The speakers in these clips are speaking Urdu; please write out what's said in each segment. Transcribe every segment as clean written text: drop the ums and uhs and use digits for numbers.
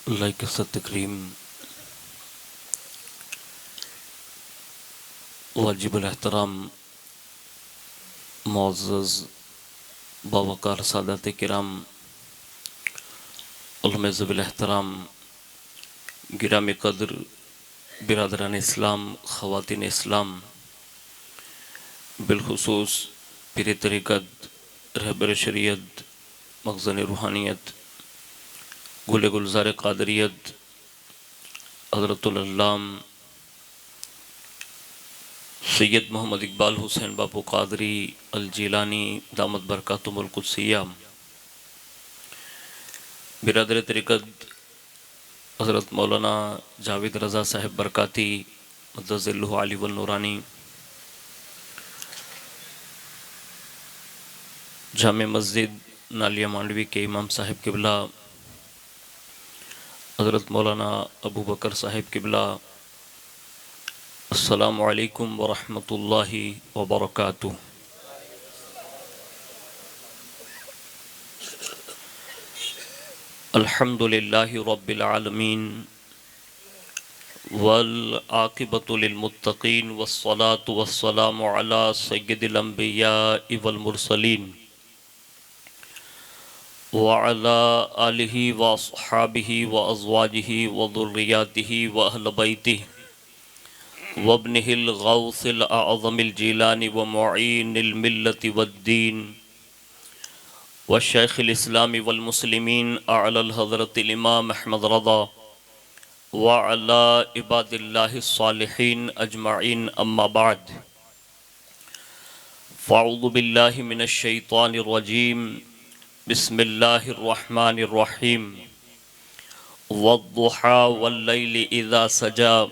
لائق تکریم واجب الاحترام معزز باوقار سادات کرام علماء ذوی الاحترام گرامی قدر برادران اسلام خواتین اسلام بالخصوص پیر طریقت رہبر شریعت مخزن روحانیت گل گلزار قادریت حضرت العلام سید محمد اقبال حسین باپو قادری الجیلانی دامت برکاتہم القدسیہ، برادر طریقت حضرت مولانا جاوید رضا صاحب برکاتی مدظ اللہ علی والنورانی، جامع مسجد نالیہ مانڈوی کے امام صاحب قبلہ حضرت مولانا ابو بکر صاحب قبلہ، السلام علیکم ورحمۃ اللہ وبرکاتہ۔ الحمد للہ رب العالمین والعاقبۃ للمتقین والصلاة والسلام علی سید الانبیاء والمرسلین وعلی آلہ واصحابہ وازواجہ وذریاتہ واہل بیتہ وابنہ الغوث الاعظم الجیلانی ومعین الملت والدین والشیخ الاسلام والمسلمین اعلی الحضرت الامام احمد رضا وعلی عباد اللہ الصالحین اجمعین اما بعد فاعوذ باللہ من الشیطان الرجیم بسم اللہ الرحمن الرحیم والضحى واللیل اذا سجا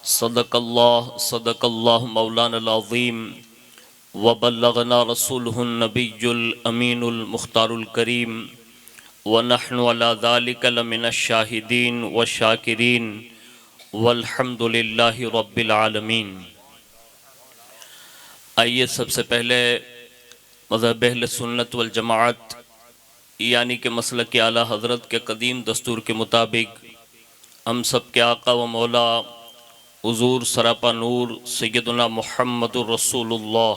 صدق اللہ مولانا العظیم وبلغنا رسولہ النبی الامین المختار الکریم ونحن على ذلك لمن الشاہدین والشاکرین والحمد للہ رب العالمین۔ آئیے سب سے پہلے مذہب اہل سنت والجماعت یعنی کہ مسلک اعلیٰ حضرت کے قدیم دستور کے مطابق ہم سب کے آقا و مولا حضور سراپا نور سیدنا محمد الرسول اللہ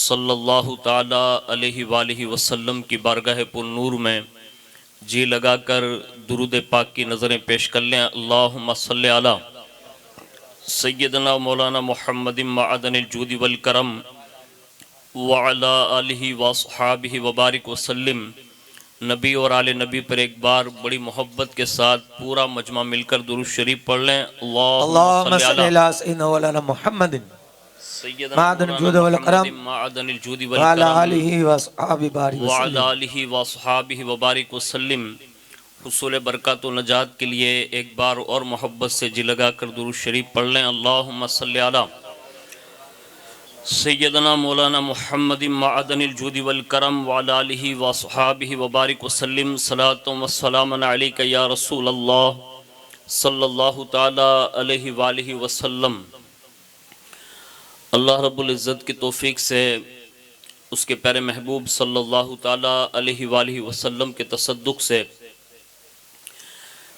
صلی اللہ تعالی علیہ وآلہ وسلم کی بارگاہ پر نور میں جی لگا کر درود پاک کی نظریں پیش کر لیں۔ اللہم صلی علی سیدنا مولانا محمد معدن الجود والکرم وعلی آلہ واصحابہ وبارک وسلم۔ نبی اور آل نبی پر ایک بار بڑی محبت کے ساتھ پورا مجمع مل کر درود شریف پڑھ لیں۔ اللہم صلی علی سیدنا مولانا محمد معدن الجود والکرم وعلی آلہ واصحابہ وبارک وسلم۔ حصول برکات و نجات کے لیے ایک بار اور محبت سے جی لگا کر درود شریف پڑھ لیں۔ اللہم صلی علی سیدنا مولانا محمد معدن الجود والکرم وعلی آلہ واصحابہ وبارک وسلم۔ صلاۃ و سلام علیک یا رسول اللہ صلی اللہ تعالی علیہ وآلہ وسلم۔ اللہ رب العزت کی توفیق سے اس کے پیارے محبوب صلی اللہ تعالی علیہ وآلہ وسلم کے تصدق سے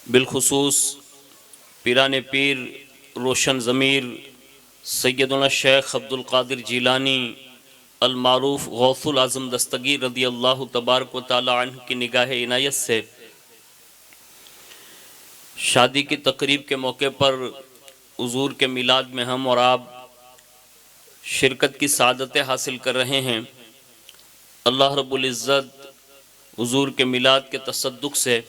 بالخصوص پیران پیر روشن ضمیر سیدنا شیخ عبد القادر جیلانی المعروف غوث العظم دستگیر رضی اللہ تبارک و تعالی عنہ کی نگاہ عنایت سے شادی کی تقریب کے موقع پر حضور کے میلاد میں ہم اور آپ شرکت کی سعادتیں حاصل کر رہے ہیں۔ اللہ رب العزت حضور کے میلاد کے تصدق سے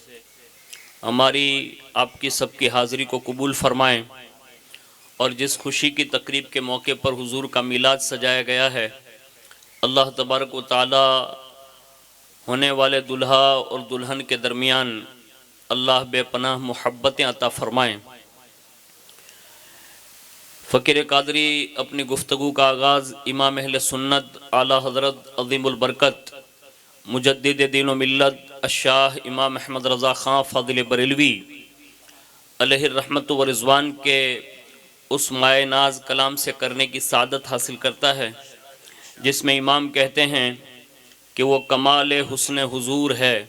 ہماری آپ کی سب کی حاضری کو قبول فرمائیں، اور جس خوشی کی تقریب کے موقع پر حضور کا میلاد سجایا گیا ہے اللہ تبارک و تعالی ہونے والے دلہا اور دلہن کے درمیان اللہ بے پناہ محبتیں عطا فرمائیں۔ فقیر قادری اپنی گفتگو کا آغاز امام اہل سنت اعلیٰ حضرت عظیم البرکت مجدد دین و ملت الشاہ امام احمد رضا خان فاضل بریلوی علیہ الرحمت و رضوان کے اس مائع ناز کلام سے کرنے کی سعادت حاصل کرتا ہے، جس میں امام کہتے ہیں کہ وہ کمال حسن حضور ہے،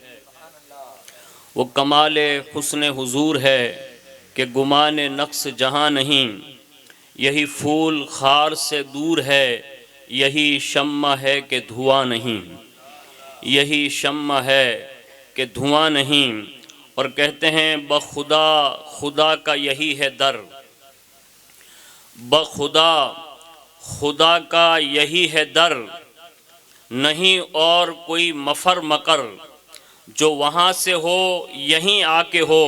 وہ کمال حسن حضور ہے کہ گمان نقص جہاں نہیں، یہی پھول خار سے دور ہے، یہی شمع ہے کہ دھواں نہیں، یہی شمع ہے کہ دھواں نہیں۔ اور کہتے ہیں بخدا خدا کا یہی ہے در، بخدا خدا کا یہی ہے در، نہیں اور کوئی مفر مکر، جو وہاں سے ہو یہیں آ کے ہو،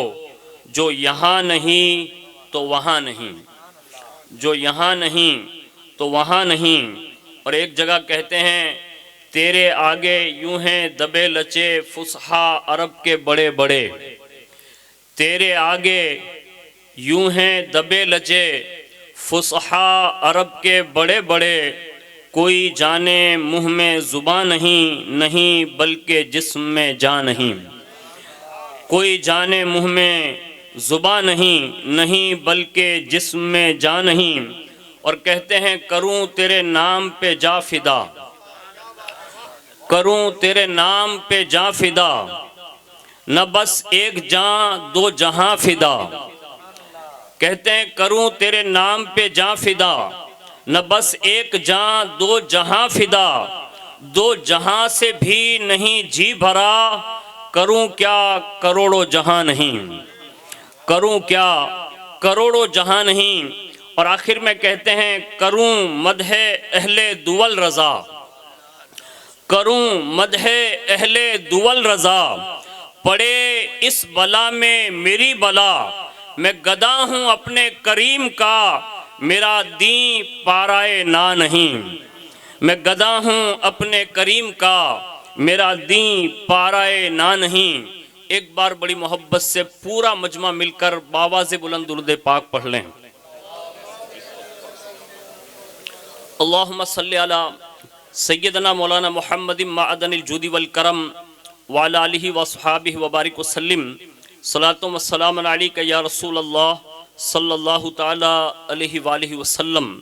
جو یہاں نہیں تو وہاں نہیں، جو یہاں نہیں تو وہاں نہیں۔ اور ایک جگہ کہتے ہیں تیرے آگے یوں ہیں دبے لچے فصحا عرب کے بڑے بڑے، تیرے آگے یوں ہیں دبے لچے فصحا عرب کے بڑے بڑے، کوئی جانے منہ میں زباں نہیں، نہیں بلکہ جسم میں جان نہیں، کوئی جانے منہ میں زباں نہیں، نہیں بلکہ جسم میں جان نہیں۔ اور کہتے ہیں کروں تیرے نام پہ جا فدا، کروں تیرے نام پہ جا فدا، نہ بس ایک جاں دو جہاں فدا، کہتے ہیں کروں تیرے نام پہ جا فدا، نہ بس ایک جاں دو جہاں فدا، دو جہاں سے بھی نہیں جی بھرا، کروں کیا کروڑوں جہاں نہیں، کروں کیا کروڑوں جہاں نہیں۔ اور آخر میں کہتے ہیں کروں مدح اہل دول رضا، کروں مدح اہل دول رضا، پڑے اس بلا میں میری بلا، میں گدا ہوں اپنے کریم کا، میرا دین پارائے نا نہیں، میں گدا ہوں اپنے کریم کا، میرا دین پارائے نا نہیں۔ ایک بار بڑی محبت سے پورا مجمع مل کر باواز بلند درود پاک پڑھ لیں۔ اللہم صلی علی سیدنا مولانا محمد معدن الجود والکرم وعلی آلہ وصحابہ وبارک وسلم، صلاۃ و سلام علیک یا رسول اللہ صلی اللہ تعالی علیہ وآلہ وسلم۔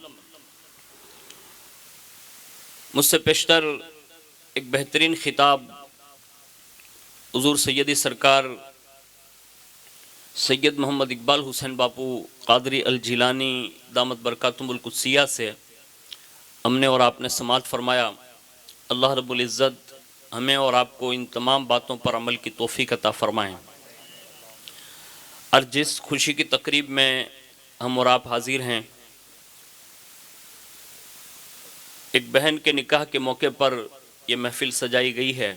مجھ سے پیشتر ایک بہترین خطاب حضور سیدی سرکار سید محمد اقبال حسین باپو قادری الجیلانی دامت برکاتہم القدسیہ سے ہم نے اور آپ نے سماعت فرمایا۔ اللہ رب العزت ہمیں اور آپ کو ان تمام باتوں پر عمل کی توفیق عطا فرمائیں۔ اور جس خوشی کی تقریب میں ہم اور آپ حاضر ہیں، ایک بہن کے نکاح کے موقع پر یہ محفل سجائی گئی ہے،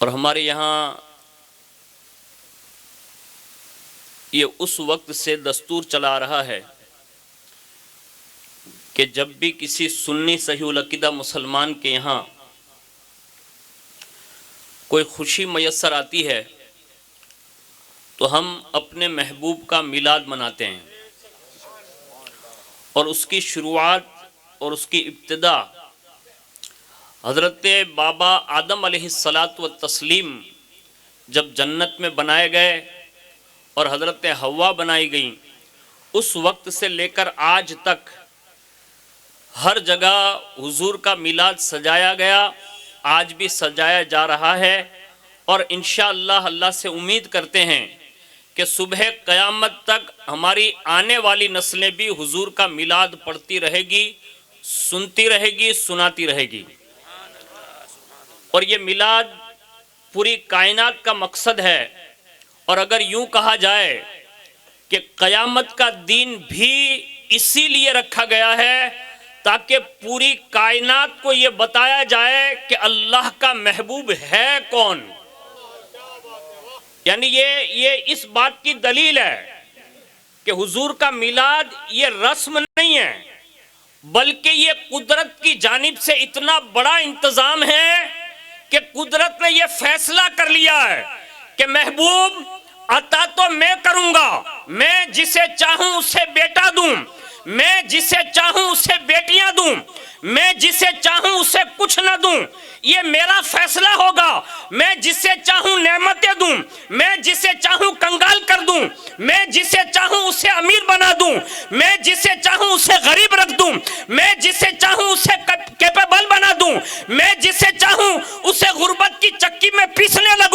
اور ہمارے یہاں یہ اس وقت سے دستور چلا رہا ہے کہ جب بھی کسی سنی صحیح العقیدہ مسلمان کے یہاں کوئی خوشی میسر آتی ہے تو ہم اپنے محبوب کا میلاد مناتے ہیں، اور اس کی شروعات اور اس کی ابتدا حضرت بابا آدم علیہ السلام جب جنت میں بنائے گئے اور حضرت حوا بنائی گئیں، اس وقت سے لے کر آج تک ہر جگہ حضور کا میلاد سجایا گیا، آج بھی سجایا جا رہا ہے، اور انشاءاللہ اللہ سے امید کرتے ہیں کہ صبح قیامت تک ہماری آنے والی نسلیں بھی حضور کا میلاد پڑھتی رہے گی، سنتی رہے گی، سناتی رہے گی۔ اور یہ میلاد پوری کائنات کا مقصد ہے، اور اگر یوں کہا جائے کہ قیامت کا دین بھی اسی لیے رکھا گیا ہے تاکہ پوری کائنات کو یہ بتایا جائے کہ اللہ کا محبوب ہے کون۔ یعنی یہ اس بات کی دلیل ہے کہ حضور کا میلاد یہ رسم نہیں ہے، بلکہ یہ قدرت کی جانب سے اتنا بڑا انتظام ہے کہ قدرت نے یہ فیصلہ کر لیا ہے کہ محبوب عطا تو میں کروں گا، میں جسے چاہوں اسے بیٹا دوں، میں جسے چاہوں اسے بیٹیاں دوں، میں جسے چاہوں اسے کچھ نہ دوں، یہ میرا فیصلہ ہوگا۔ میں جسے چاہوں نعمتیں دوں، میں جسے چاہوں کنگال کر دوں، میں جسے چاہوں اسے امیر بنا دوں، میں جسے چاہوں اسے غریب رکھ دوں، میں جسے چاہوں اسے کیپیبل بنا دوں، میں جسے چاہوں اسے غربت کی چکی میں پیسنے لگا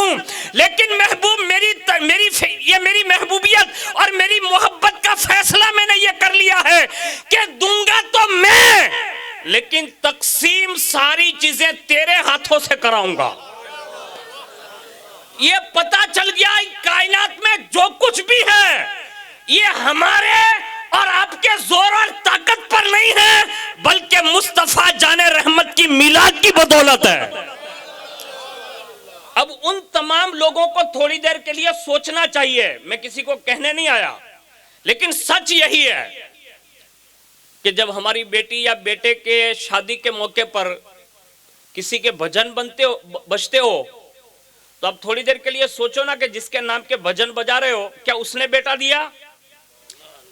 ہاتھوں سے کراؤں گا. یہ پتا چل گیا کائنات میں جو کچھ بھی ہے یہ ہمارے اور آپ کے زور اور طاقت پر نہیں ہے بلکہ مصطفیٰ جان رحمت کی میلاد کی بدولت ہے. اب ان تمام لوگوں کو تھوڑی دیر کے لیے سوچنا چاہیے. میں کسی کو کہنے نہیں آیا لیکن سچ یہی ہے کہ جب ہماری بیٹی یا بیٹے کے شادی کے موقع پر کسی کے بھجن بجتے ہو تو اب تھوڑی دیر کے لیے سوچو نا کہ جس کے نام کے بھجن بجا رہے ہو کیا اس نے بیٹا دیا؟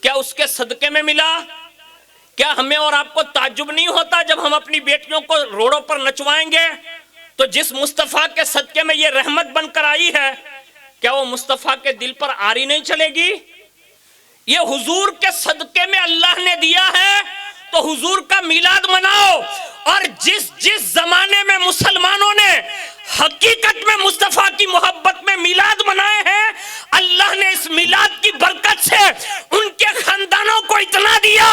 کیا اس کے صدقے میں ملا؟ کیا ہمیں اور آپ کو تعجب نہیں ہوتا جب ہم اپنی بیٹیوں کو روڑوں پر نچوائیں گے تو جس مصطفیٰ کے صدقے میں یہ رحمت بن کر آئی ہے کیا وہ مصطفیٰ کے دل پر آری نہیں چلے گی؟ یہ حضور کے صدقے میں اللہ نے دیا ہے تو حضور کا میلاد مناؤ. اور جس زمانے میں مسلمانوں نے حقیقت میں مصطفیٰ کی محبت میں میلاد منائے ہیں اللہ نے اس میلاد کی برکت سے ان کے خاندانوں کو اتنا دیا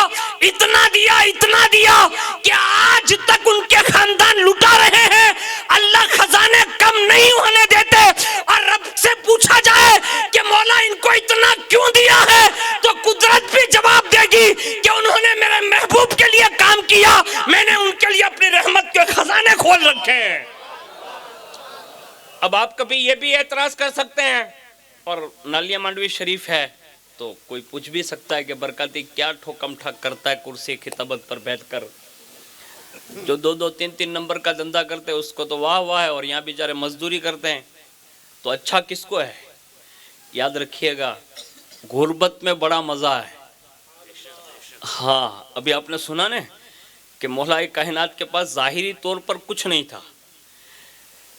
کہ آج تک ان کے خاندان لٹا رہے ہیں. اللہ خزانے کم نہیں ہونے دیتے. اور رب سے پوچھا جائے کہ مولا ان کو اتنا کیوں دیا ہے تو قدرت بھی جواب دے گی کہ انہوں نے میرے محبوب کے لیے کام کیا, میں نے ان کے لیے اپنی رحمت کے خزانے کھول رکھے ہیں. اب آپ کبھی یہ بھی اعتراض کر سکتے ہیں اور نالیہ مانڈوی شریف ہے تو کوئی پوچھ بھی سکتا ہے کہ برکاتی کیا ٹھوکم ٹھاک کرتا ہے کرسی خطابت پر بیٹھ کر. جو 2-3 نمبر کا دھندا کرتے ہیں اس کو تو واہ واہ ہے اور یہاں بیچارے مزدوری کرتے ہیں تو اچھا کس کو ہے؟ یاد رکھیے گا غربت میں بڑا مزہ ہے. ہاں ابھی آپ نے سنا نا کہ مولا کائنات کے پاس ظاہری طور پر کچھ نہیں تھا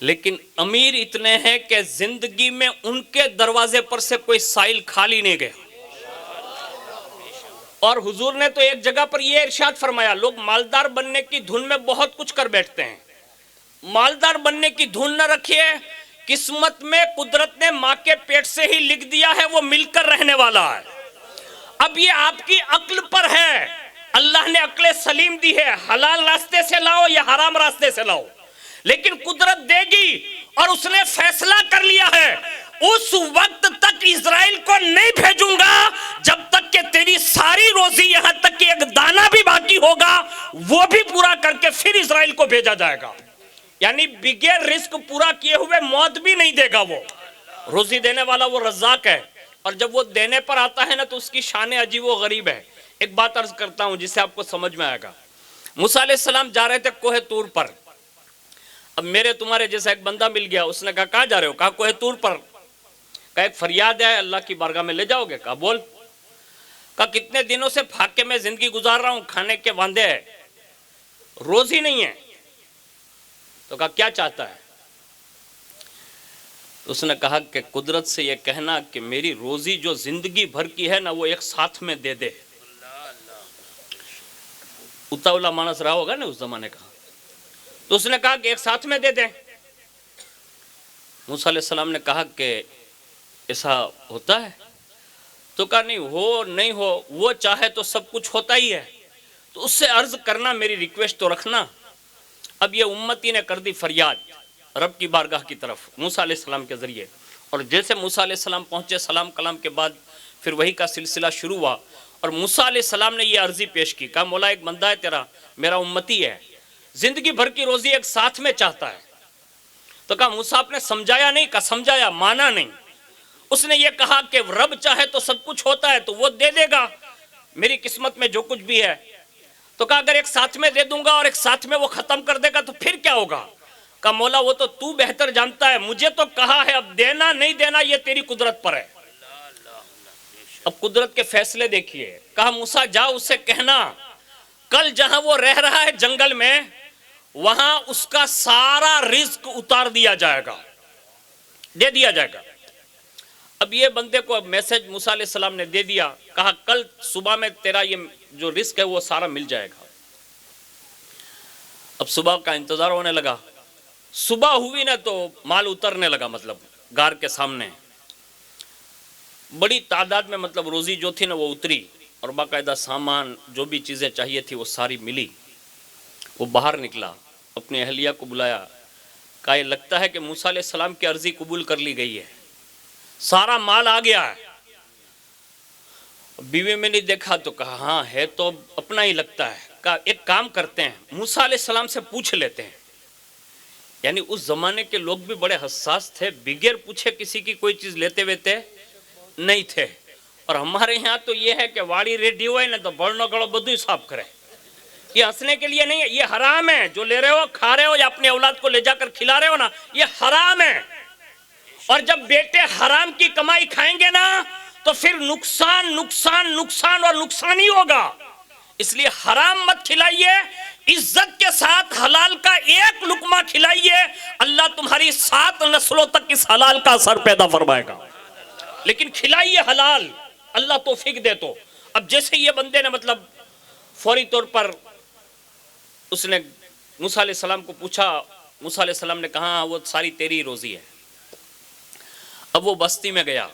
لیکن امیر اتنے ہیں کہ زندگی میں ان کے دروازے پر سے کوئی سائل خالی نہیں گئے. اور حضور نے تو ایک جگہ پر یہ ارشاد فرمایا لوگ مالدار بننے کی دھن میں بہت کچھ کر بیٹھتے ہیں. مالدار بننے کی دھن نہ رکھیے, قسمت میں قدرت نے ماں کے پیٹ سے ہی لکھ دیا ہے وہ مل کر رہنے والا ہے. اب یہ آپ کی عقل پر ہے. اللہ نے عقل سلیم دی ہے, حلال راستے سے لاؤ یا حرام راستے سے لاؤ, لیکن قدرت دے گی اور اس نے فیصلہ کر لیا ہے اس وقت تک اسرائیل کو نہیں بھیجوں گا جب تک کہ تیری ساری روزی یہاں تک کہ ایک دانہ بھی باقی ہوگا وہ بھی پورا کر کے پھر اسرائیل کو بھیجا جائے گا. یعنی بغیر رزق پورا کیے ہوئے موت بھی نہیں دے گا. وہ روزی دینے والا وہ رزاق ہے اور جب وہ دینے پر آتا ہے نا تو اس کی شان عجیب و غریب ہے. ایک بات عرض کرتا ہوں جس سے آپ کو سمجھ میں آئے گا. موسیٰ علیہ السلام جا رہے تھے کوہ طور پر. اب میرے تمہارے جیسا ایک بندہ مل گیا, اس نے کہا کہاں جا رہے ہو؟ کہا کوہ طور پر. کہا ایک فریاد ہے اللہ کی بارگاہ میں لے جاؤ گے؟ کہا بول. کہا کتنے دنوں سے پھاکے میں زندگی گزار رہا ہوں, کھانے کے واندے ہے, روزی نہیں ہے. تو کہا کیا چاہتا ہے؟ اس نے کہا کہ قدرت سے یہ کہنا کہ میری روزی جو زندگی بھر کی ہے نا وہ ایک ساتھ میں دے دے. اتاولا مانس رہا ہوگا نا اس زمانے کا. تو اس نے کہا کہ ایک ساتھ میں دے دیں. موسیٰ علیہ السلام نے کہا کہ ایسا ہوتا ہے؟ تو کہا نہیں ہو وہ چاہے تو سب کچھ ہوتا ہی ہے. تو اس سے عرض کرنا میری ریکویسٹ تو رکھنا. اب یہ امتی نے کر دی فریاد رب کی بارگاہ کی طرف موسیٰ علیہ السلام کے ذریعے, اور جیسے موسیٰ علیہ السلام پہنچے سلام کلام کے بعد پھر وہی کا سلسلہ شروع ہوا اور موسیٰ علیہ السلام نے یہ عرضی پیش کی. کہا مولا ایک بندہ ہے تیرا, میرا امتی ہے, زندگی بھر کی روزی ایک ساتھ میں چاہتا ہے. تو کہا موسیٰ آپ نے سمجھایا نہیں؟ کہا سمجھایا, مانا نہیں. اس نے یہ کہا کہ رب چاہے تو سب کچھ ہوتا ہے تو وہ دے دے گا میری قسمت میں جو کچھ بھی ہے. تو کہا اگر ایک ساتھ میں دے دوں گا اور ایک ساتھ میں وہ ختم کر دے گا تو پھر کیا ہوگا؟ کہا مولا وہ تو بہتر جانتا ہے, مجھے تو کہا ہے, اب دینا نہیں دینا یہ تیری قدرت پر ہے. اب قدرت کے فیصلے دیکھیے. کہا موسیٰ جا اس سے کہنا کل جہاں وہ رہ رہا ہے جنگل میں وہاں اس کا سارا رزق اتار دیا جائے گا, دے دیا جائے گا. اب یہ بندے کو میسج موسیٰ علیہ السلام نے دے دیا. کہا کل صبح میں تیرا یہ جو رزق ہے وہ سارا مل جائے گا. اب صبح کا انتظار ہونے لگا. صبح ہوئی نا تو مال اترنے لگا, مطلب غار کے سامنے بڑی تعداد میں مطلب روزی جو تھی نا وہ اتری اور باقاعدہ سامان جو بھی چیزیں چاہیے تھی وہ ساری ملی. وہ باہر نکلا, اپنی اہلیہ کو بلایا, کہا یہ لگتا ہے کہ موسیٰ علیہ السلام کی عرضی قبول کر لی گئی ہے، سارا مال آ گیا ہے۔ بیوی میں نہیں دیکھا تو کہا ہاں ہے تو اپنا ہی لگتا ہے۔ کہا ایک کام کرتے ہیں، موسیٰ علیہ السلام سے پوچھ لیتے ہیں۔ یعنی اس زمانے کے لوگ بھی بڑے حساس تھے، بغیر پوچھے کسی کی کوئی چیز لیتے ہوئے نہیں تھے۔ اور ہمارے یہاں تو یہ ہے کہ واڑی ریڈی ہوئے نا تو بڑھنا گڑا بدو حساب کرے۔ یہ ہنسنے کے لیے نہیں ہے، یہ حرام ہے۔ جو لے رہے ہو کھا رہے ہو یا اپنے اولاد کو لے جا کر کھلا رہے ہو نا، یہ حرام ہے۔ اور جب بیٹے حرام کی کمائی کھائیں گے نا تو پھر نقصان نقصان نقصان اور نقصان ہی ہوگا۔ اس لیے حرام مت کھلائیے، عزت کے ساتھ حلال کا ایک لقمہ کھلائیے، اللہ تمہاری 7 نسلوں تک اس حلال کا اثر پیدا فرمائے گا۔ لیکن کھلائیے حلال، اللہ توفیق دے تو۔ اب جیسے یہ بندے نے مطلب فوری طور پر اس نے موسیٰ علیہ السلام کو پوچھا، موسیٰ علیہ السلام نے کہا وہ ساری تیری روزی ہے۔ اب وہ بستی میں گیا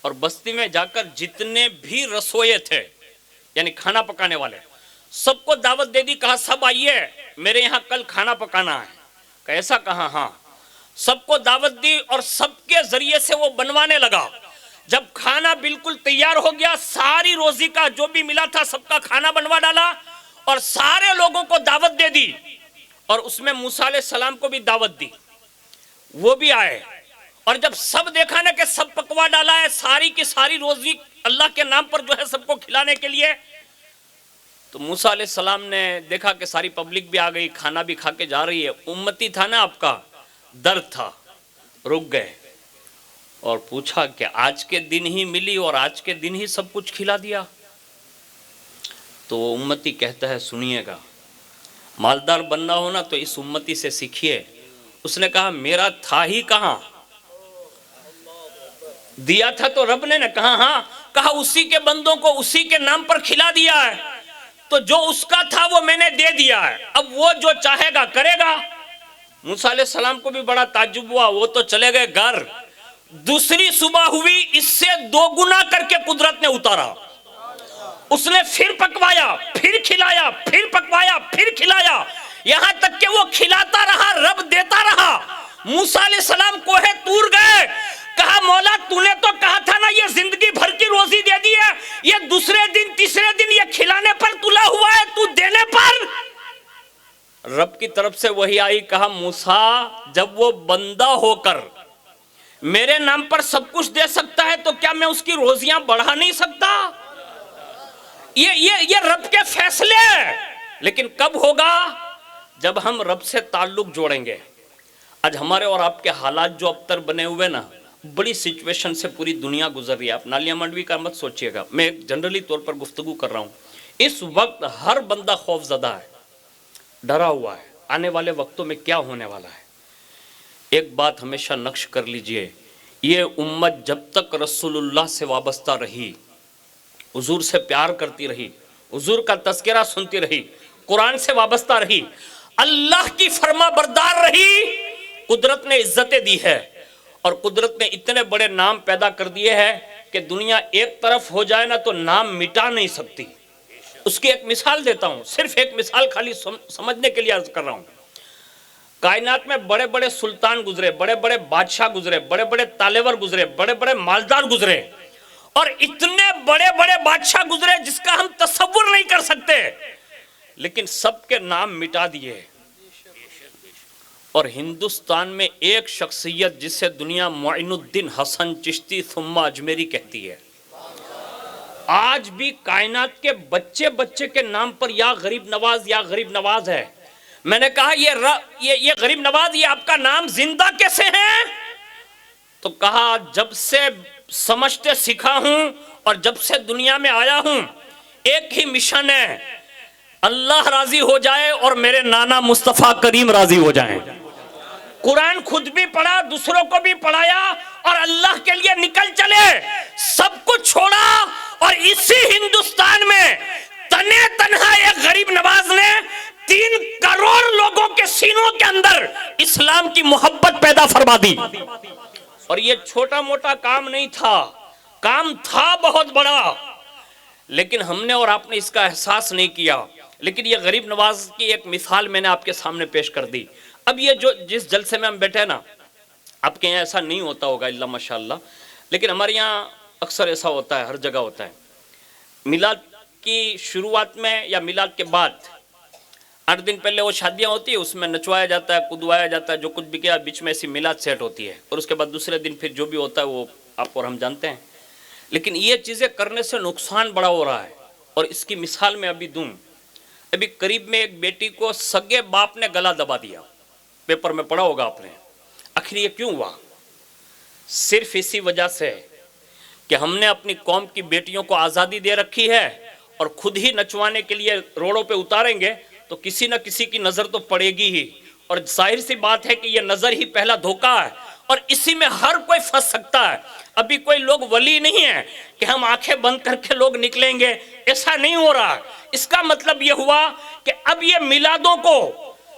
اور بستی میں جا کر جتنے بھی رسوئے تھے یعنی کھانا پکانے والے سب کو دعوت دے دی، کہا سب آئیے میرے یہاں کل کھانا پکانا ہے۔ کیسا؟ کہا ہاں۔ سب کو دعوت دی اور سب کے ذریعے سے وہ بنوانے لگا۔ جب کھانا بالکل تیار ہو گیا، ساری روزی کا جو بھی ملا تھا سب کا کھانا بنوا ڈالا اور سارے لوگوں کو دعوت دے دی، اور اس میں موسیٰ علیہ السلام کو بھی دعوت دی، وہ بھی آئے۔ اور جب سب دیکھا نا کہ سب پکوا ڈالا ہے، ساری کی ساری روزی اللہ کے نام پر جو ہے سب کو کھلانے کے لیے، تو موسیٰ علیہ السلام نے دیکھا کہ ساری پبلک بھی آ گئی، کھانا بھی کھا کے جا رہی ہے۔ امتی تھا نا آپ کا، درد تھا، رک گئے اور پوچھا کہ آج کے دن ہی ملی اور آج کے دن ہی سب کچھ کھلا دیا؟ تو وہ امتی کہتا ہے سنیے گا، مالدار بننا ہو نا تو اس امتی سے سیکھیے۔ اس نے کہا میرا تھا ہی کہاں، دیا تھا تو رب نے نا۔ کہا ہاں۔ کہا اسی کے بندوں کو اسی کے نام پر کھلا دیا ہے، تو جو اس کا تھا وہ میں نے دے دیا ہے، اب وہ جو چاہے گا کرے گا۔ موسیٰ علیہ السلام کو بھی بڑا تعجب ہوا، وہ تو چلے گئے گھر۔ دوسری صبح ہوئی، اس سے 2 گنا کر کے قدرت نے اتارا۔ اس نے پھر پکوایا، پھر کھلایا، پھر پکوایا، پھر کھلایا، یہاں تک کہ وہ کھلاتا رہا، رب دیتا رہا۔ موسیٰ علیہ السلام کوہ طور گئے، کہا مولا تو نے تو کہا تھا نا یہ زندگی بھر کی روزی دے دی ہے، یہ دوسرے دن تیسرے دن یہ کھلانے پر تلا ہوا ہے، تو دینے پر؟ رب کی طرف سے وہی آئی، کہا موسیٰ جب وہ بندہ ہو کر میرے نام پر سب کچھ دے سکتا ہے تو کیا میں اس کی روزیاں بڑھا نہیں سکتا؟ یہ رب کے فیصلے ہیں، لیکن کب ہوگا؟ جب ہم رب سے تعلق جوڑیں گے۔ آج ہمارے اور آپ کے حالات جو اب تر بنے ہوئے نا، بڑی سچویشن سے پوری دنیا گزر رہی ہے۔ آپ نالیہ منڈوی کا مت سوچئے گا، میں جنرلی طور پر گفتگو کر رہا ہوں۔ اس وقت ہر بندہ خوف زدہ ہے، ڈرا ہوا ہے، آنے والے وقتوں میں کیا ہونے والا ہے۔ ایک بات ہمیشہ نقش کر لیجئے، یہ امت جب تک رسول اللہ سے وابستہ رہی، حضور سے پیار کرتی رہی، حضور کا تذکرہ سنتی رہی، قرآن سے وابستہ رہی، اللہ کی فرما بردار رہی، قدرت نے عزتیں دی ہے، اور قدرت نے اتنے بڑے نام پیدا کر دیے ہیں کہ دنیا ایک طرف ہو جائے نا تو نام مٹا نہیں سکتی۔ اس کی ایک مثال دیتا ہوں، صرف ایک مثال خالی سمجھنے کے لیے عرض کر رہا ہوں۔ کائنات میں بڑے بڑے سلطان گزرے، بڑے بڑے بادشاہ گزرے، بڑے بڑے تالور گزرے، بڑے بڑے مالدار گزرے، اور اتنے بڑے بڑے بادشاہ گزرے جس کا ہم تصور نہیں کر سکتے، لیکن سب کے نام مٹا دیے۔ اور ہندوستان میں ایک شخصیت جسے دنیا معین الدین حسن چشتی ثم اجمیری کہتی ہے، آج بھی کائنات کے بچے بچے کے نام پر یا غریب نواز یا غریب نواز ہے۔ میں نے کہا یہ غریب نواز یہ آپ کا نام زندہ کیسے ہے؟ تو کہا جب سے سمجھتے سیکھا ہوں اور جب سے دنیا میں آیا ہوں ایک ہی مشن ہے، اللہ راضی ہو جائے اور میرے نانا مصطفیٰ کریم راضی ہو جائیں۔ قرآن خود بھی پڑھا، دوسروں کو بھی پڑھایا، اور اللہ کے لیے نکل چلے، سب کچھ چھوڑا، اور اسی ہندوستان میں تنے تنہا ایک غریب نواز نے 3 کروڑ لوگوں کے سینوں کے اندر اسلام کی محبت پیدا فرما دی۔ اور یہ چھوٹا موٹا کام نہیں تھا، کام تھا بہت بڑا، لیکن ہم نے اور آپ نے اس کا احساس نہیں کیا۔ لیکن یہ غریب نواز کی ایک مثال میں نے آپ کے سامنے پیش کر دی۔ اب یہ جو جس جلسے میں ہم بیٹھے نا، آپ کے یہاں ایسا نہیں ہوتا ہوگا اللہ ماشاءاللہ، لیکن ہمارے یہاں اکثر ایسا ہوتا ہے، ہر جگہ ہوتا ہے۔ میلاد کی شروعات میں یا میلاد کے بعد 8 دن پہلے وہ شادیاں ہوتی ہیں، اس میں نچوایا جاتا ہے، کودوایا جاتا ہے، جو کچھ بھی کیا، بیچ میں ایسی میلاد سیٹ ہوتی ہے، اور اس کے بعد دوسرے دن پھر جو بھی ہوتا ہے وہ آپ اور ہم جانتے ہیں۔ لیکن یہ چیزیں کرنے سے نقصان بڑا ہو رہا ہے، اور اس کی مثال میں ابھی دوں۔ ابھی قریب میں ایک بیٹی کو سگے باپ نے گلا دبا دیا، پیپر میں پڑھا ہوگا آپ نے۔ آخر یہ کیوں ہوا؟ صرف اسی وجہ سے کہ ہم نے اپنی قوم کی بیٹیوں کو آزادی دے رکھی ہے، اور خود ہی نچوانے کے لیے روڑوں پہ اتاریں گے تو کسی نہ کسی کی نظر تو پڑے گی ہی، اور ظاہر سی بات ہے کہ یہ نظر ہی پہلا دھوکہ ہے، اور اسی میں ہر کوئی پھنس سکتا ہے۔ ابھی کوئی لوگ ولی نہیں ہے کہ ہم آنکھیں بند کر کے لوگ نکلیں گے، ایسا نہیں ہو رہا۔ اس کا مطلب یہ ہوا کہ اب یہ میلادوں کو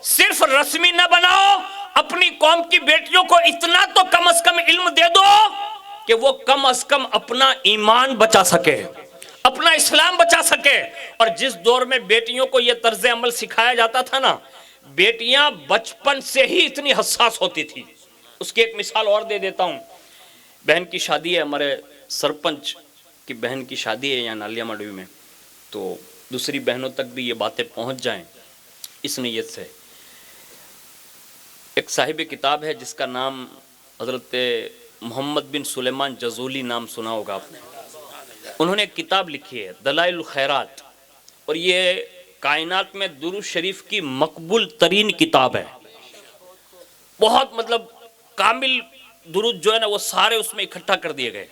صرف رسمی نہ بناؤ، اپنی قوم کی بیٹیوں کو اتنا تو کم از کم علم دے دو کہ وہ کم از کم اپنا ایمان بچا سکے، اپنا اسلام بچا سکے۔ اور جس دور میں بیٹیوں کو یہ طرز عمل سکھایا جاتا تھا نا، بیٹیاں بچپن سے ہی اتنی حساس ہوتی تھی۔ اس کی ایک مثال اور دے دیتا ہوں۔ بہن کی شادی ہے، ہمارے سرپنچ کی بہن کی شادی ہے یہاں نالیہ ماڈوی میں، تو دوسری بہنوں تک بھی یہ باتیں پہنچ جائیں اس نیت سے۔ ایک صاحب کتاب ہے جس کا نام حضرت محمد بن سلیمان جزولی، نام سنا ہوگا آپ نے۔ انہوں نے ایک کتاب لکھی ہے دلائل الخیرات، اور یہ کائنات میں درود شریف کی مقبول ترین کتاب ہے۔ بہت مطلب کامل درود جو ہے نا وہ سارے اس میں اکٹھا کر دیے گئے،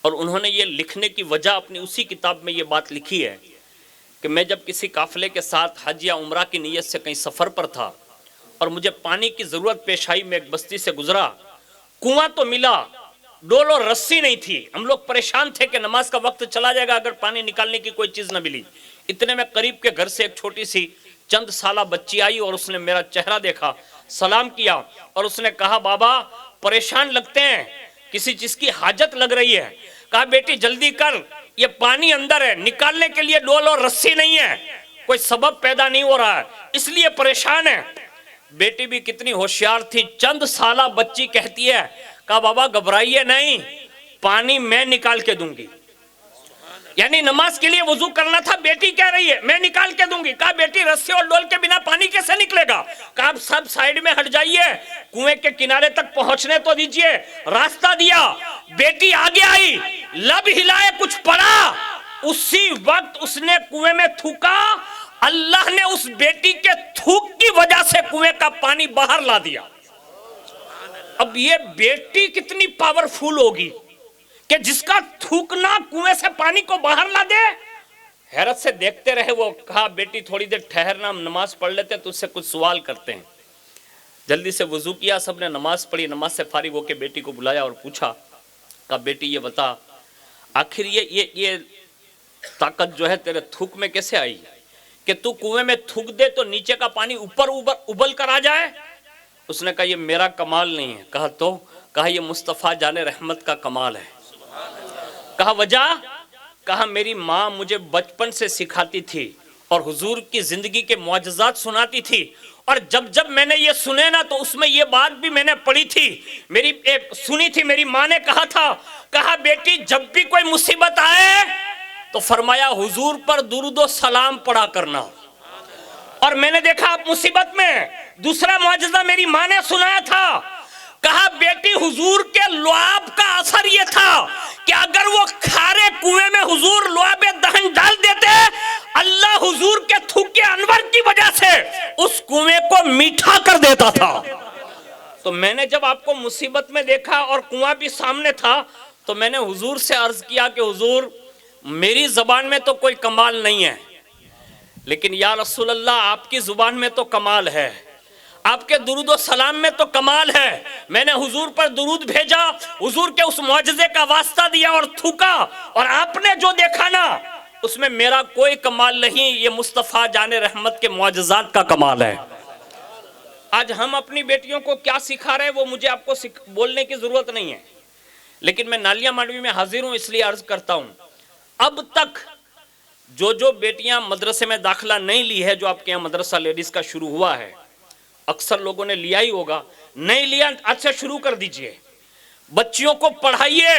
اور انہوں نے یہ لکھنے کی وجہ اپنی اسی کتاب میں یہ بات لکھی ہے کہ میں جب کسی قافلے کے ساتھ حج یا عمرہ کی نیت سے کہیں سفر پر تھا، اور مجھے پانی کی ضرورت پیش آئی، میں ایک بستی سے گزرا، کنواں تو ملا، ڈول اور رسی نہیں تھی۔ ہم لوگ پریشان تھے کہ نماز کا وقت چلا جائے گا اگر پانی نکالنے کی کوئی چیز نہ ملی۔ اتنے میں قریب کے گھر سے ایک چھوٹی سی چند سالہ بچی آئی، اور اس نے میرا چہرہ دیکھا، سلام کیا، اور اس نے کہا بابا پریشان لگتے ہیں، کسی چیز کی حاجت لگ رہی ہے۔ کہا بیٹی جلدی کر، یہ پانی اندر ہے، نکالنے کے لیے ڈول اور رسی نہیں ہے، کوئی سبب پیدا نہیں ہو رہا ہے، اس لیے پریشان ہے۔ بیٹی بھی کتنی ہوشیار تھی، چند سالہ بچی کہتی ہے، کہا بابا گھبرائیے نہیں، پانی میں نکال کے دوں گی۔ یعنی نماز کے لیے وضو کرنا تھا، بیٹی کہہ رہی ہے میں نکال کے دوں گی۔ کہا بیٹی رسی اور ڈول کے بنا پانی کیسے نکلے گا؟ کہا اب سب سائیڈ میں ہٹ جائیے، کنویں کے کنارے تک پہنچنے تو دیجئے۔ راستہ دیا، بیٹی آگے آئی، لب ہلائے کچھ پڑا، اسی وقت اس نے کنویں میں تھوکا، اللہ نے اس بیٹی کے تھوک کی وجہ سے کنویں کا پانی باہر لا دیا۔ اب یہ بیٹی کتنی پاورفل ہوگی کہ جس کا تھوکنا کنویں سے پانی کو باہر لا دے۔ حیرت سے دیکھتے رہے وہ۔ کہا بیٹی تھوڑی دیر ٹھہرنا، ہم نماز پڑھ لیتے تو اس سے کچھ سوال کرتے ہیں۔ جلدی سے وضو کیا، سب نے نماز پڑھی، نماز سے فارغ ہو کے بیٹی کو بلایا اور پوچھا، کہا بیٹی یہ بتا آخر یہ طاقت جو ہے تیرے تھوک میں کیسے آئی کہ تو کنویں میں تھوک دے تو نیچے کا پانی اوپر ابل کر آ جائے؟ اس نے کہا یہ میرا کمال نہیں ہے۔ کہا تو؟ کہا یہ مصطفیٰ جان رحمت کا کمال ہے۔ کہا وجہ؟ کہا میری ماں مجھے بچپن سے سکھاتی تھی اور حضور کی زندگی کے معجزات سناتی تھی، اور جب میں نے یہ سنے نا تو اس میں یہ بات بھی میں نے پڑھی تھی، سنی تھی، میری ماں نے کہا تھا، کہا بیٹی جب بھی کوئی مصیبت آئے تو فرمایا حضور پر درود و سلام پڑھا کرنا۔ اور میں نے دیکھا آپ مصیبت میں دوسرا معجزہ میری ماں نے سنایا تھا، کہا بیٹی حضور کے لعاب کا اثر یہ تھا کہ اگر وہ کھارے کنویں میں حضور لعاب دہن ڈال دیتے، اللہ حضور کے تھوکے انور کی وجہ سے اس کنویں کو میٹھا کر دیتا تھا۔ تو میں نے جب آپ کو مصیبت میں دیکھا اور کنواں بھی سامنے تھا تو میں نے حضور سے عرض کیا کہ حضور میری زبان میں تو کوئی کمال نہیں ہے، لیکن یا رسول اللہ آپ کی زبان میں تو کمال ہے، آپ کے درود و سلام میں تو کمال ہے۔ میں نے حضور پر درود بھیجا، حضور کے اس معجزے کا واسطہ دیا اور تھوکا، اور آپ نے جو دیکھا نا اس میں میرا کوئی کمال نہیں، یہ مصطفیٰ جان رحمت کے معجزات کا کمال ہے۔ آج ہم اپنی بیٹیوں کو کیا سکھا رہے ہیں وہ مجھے آپ کو بولنے کی ضرورت نہیں ہے، لیکن میں نالیہ ماڈوی میں حاضر ہوں اس لیے عرض کرتا ہوں، اب تک جو بیٹیاں مدرسے میں داخلہ نہیں لی ہے، جو آپ کے یہاں مدرسہ لیڈیز کا شروع ہوا ہے، اکثر لوگوں نے لیا ہی ہوگا، نہیں لیا آج سے شروع کر دیجئے، بچیوں کو پڑھائیے،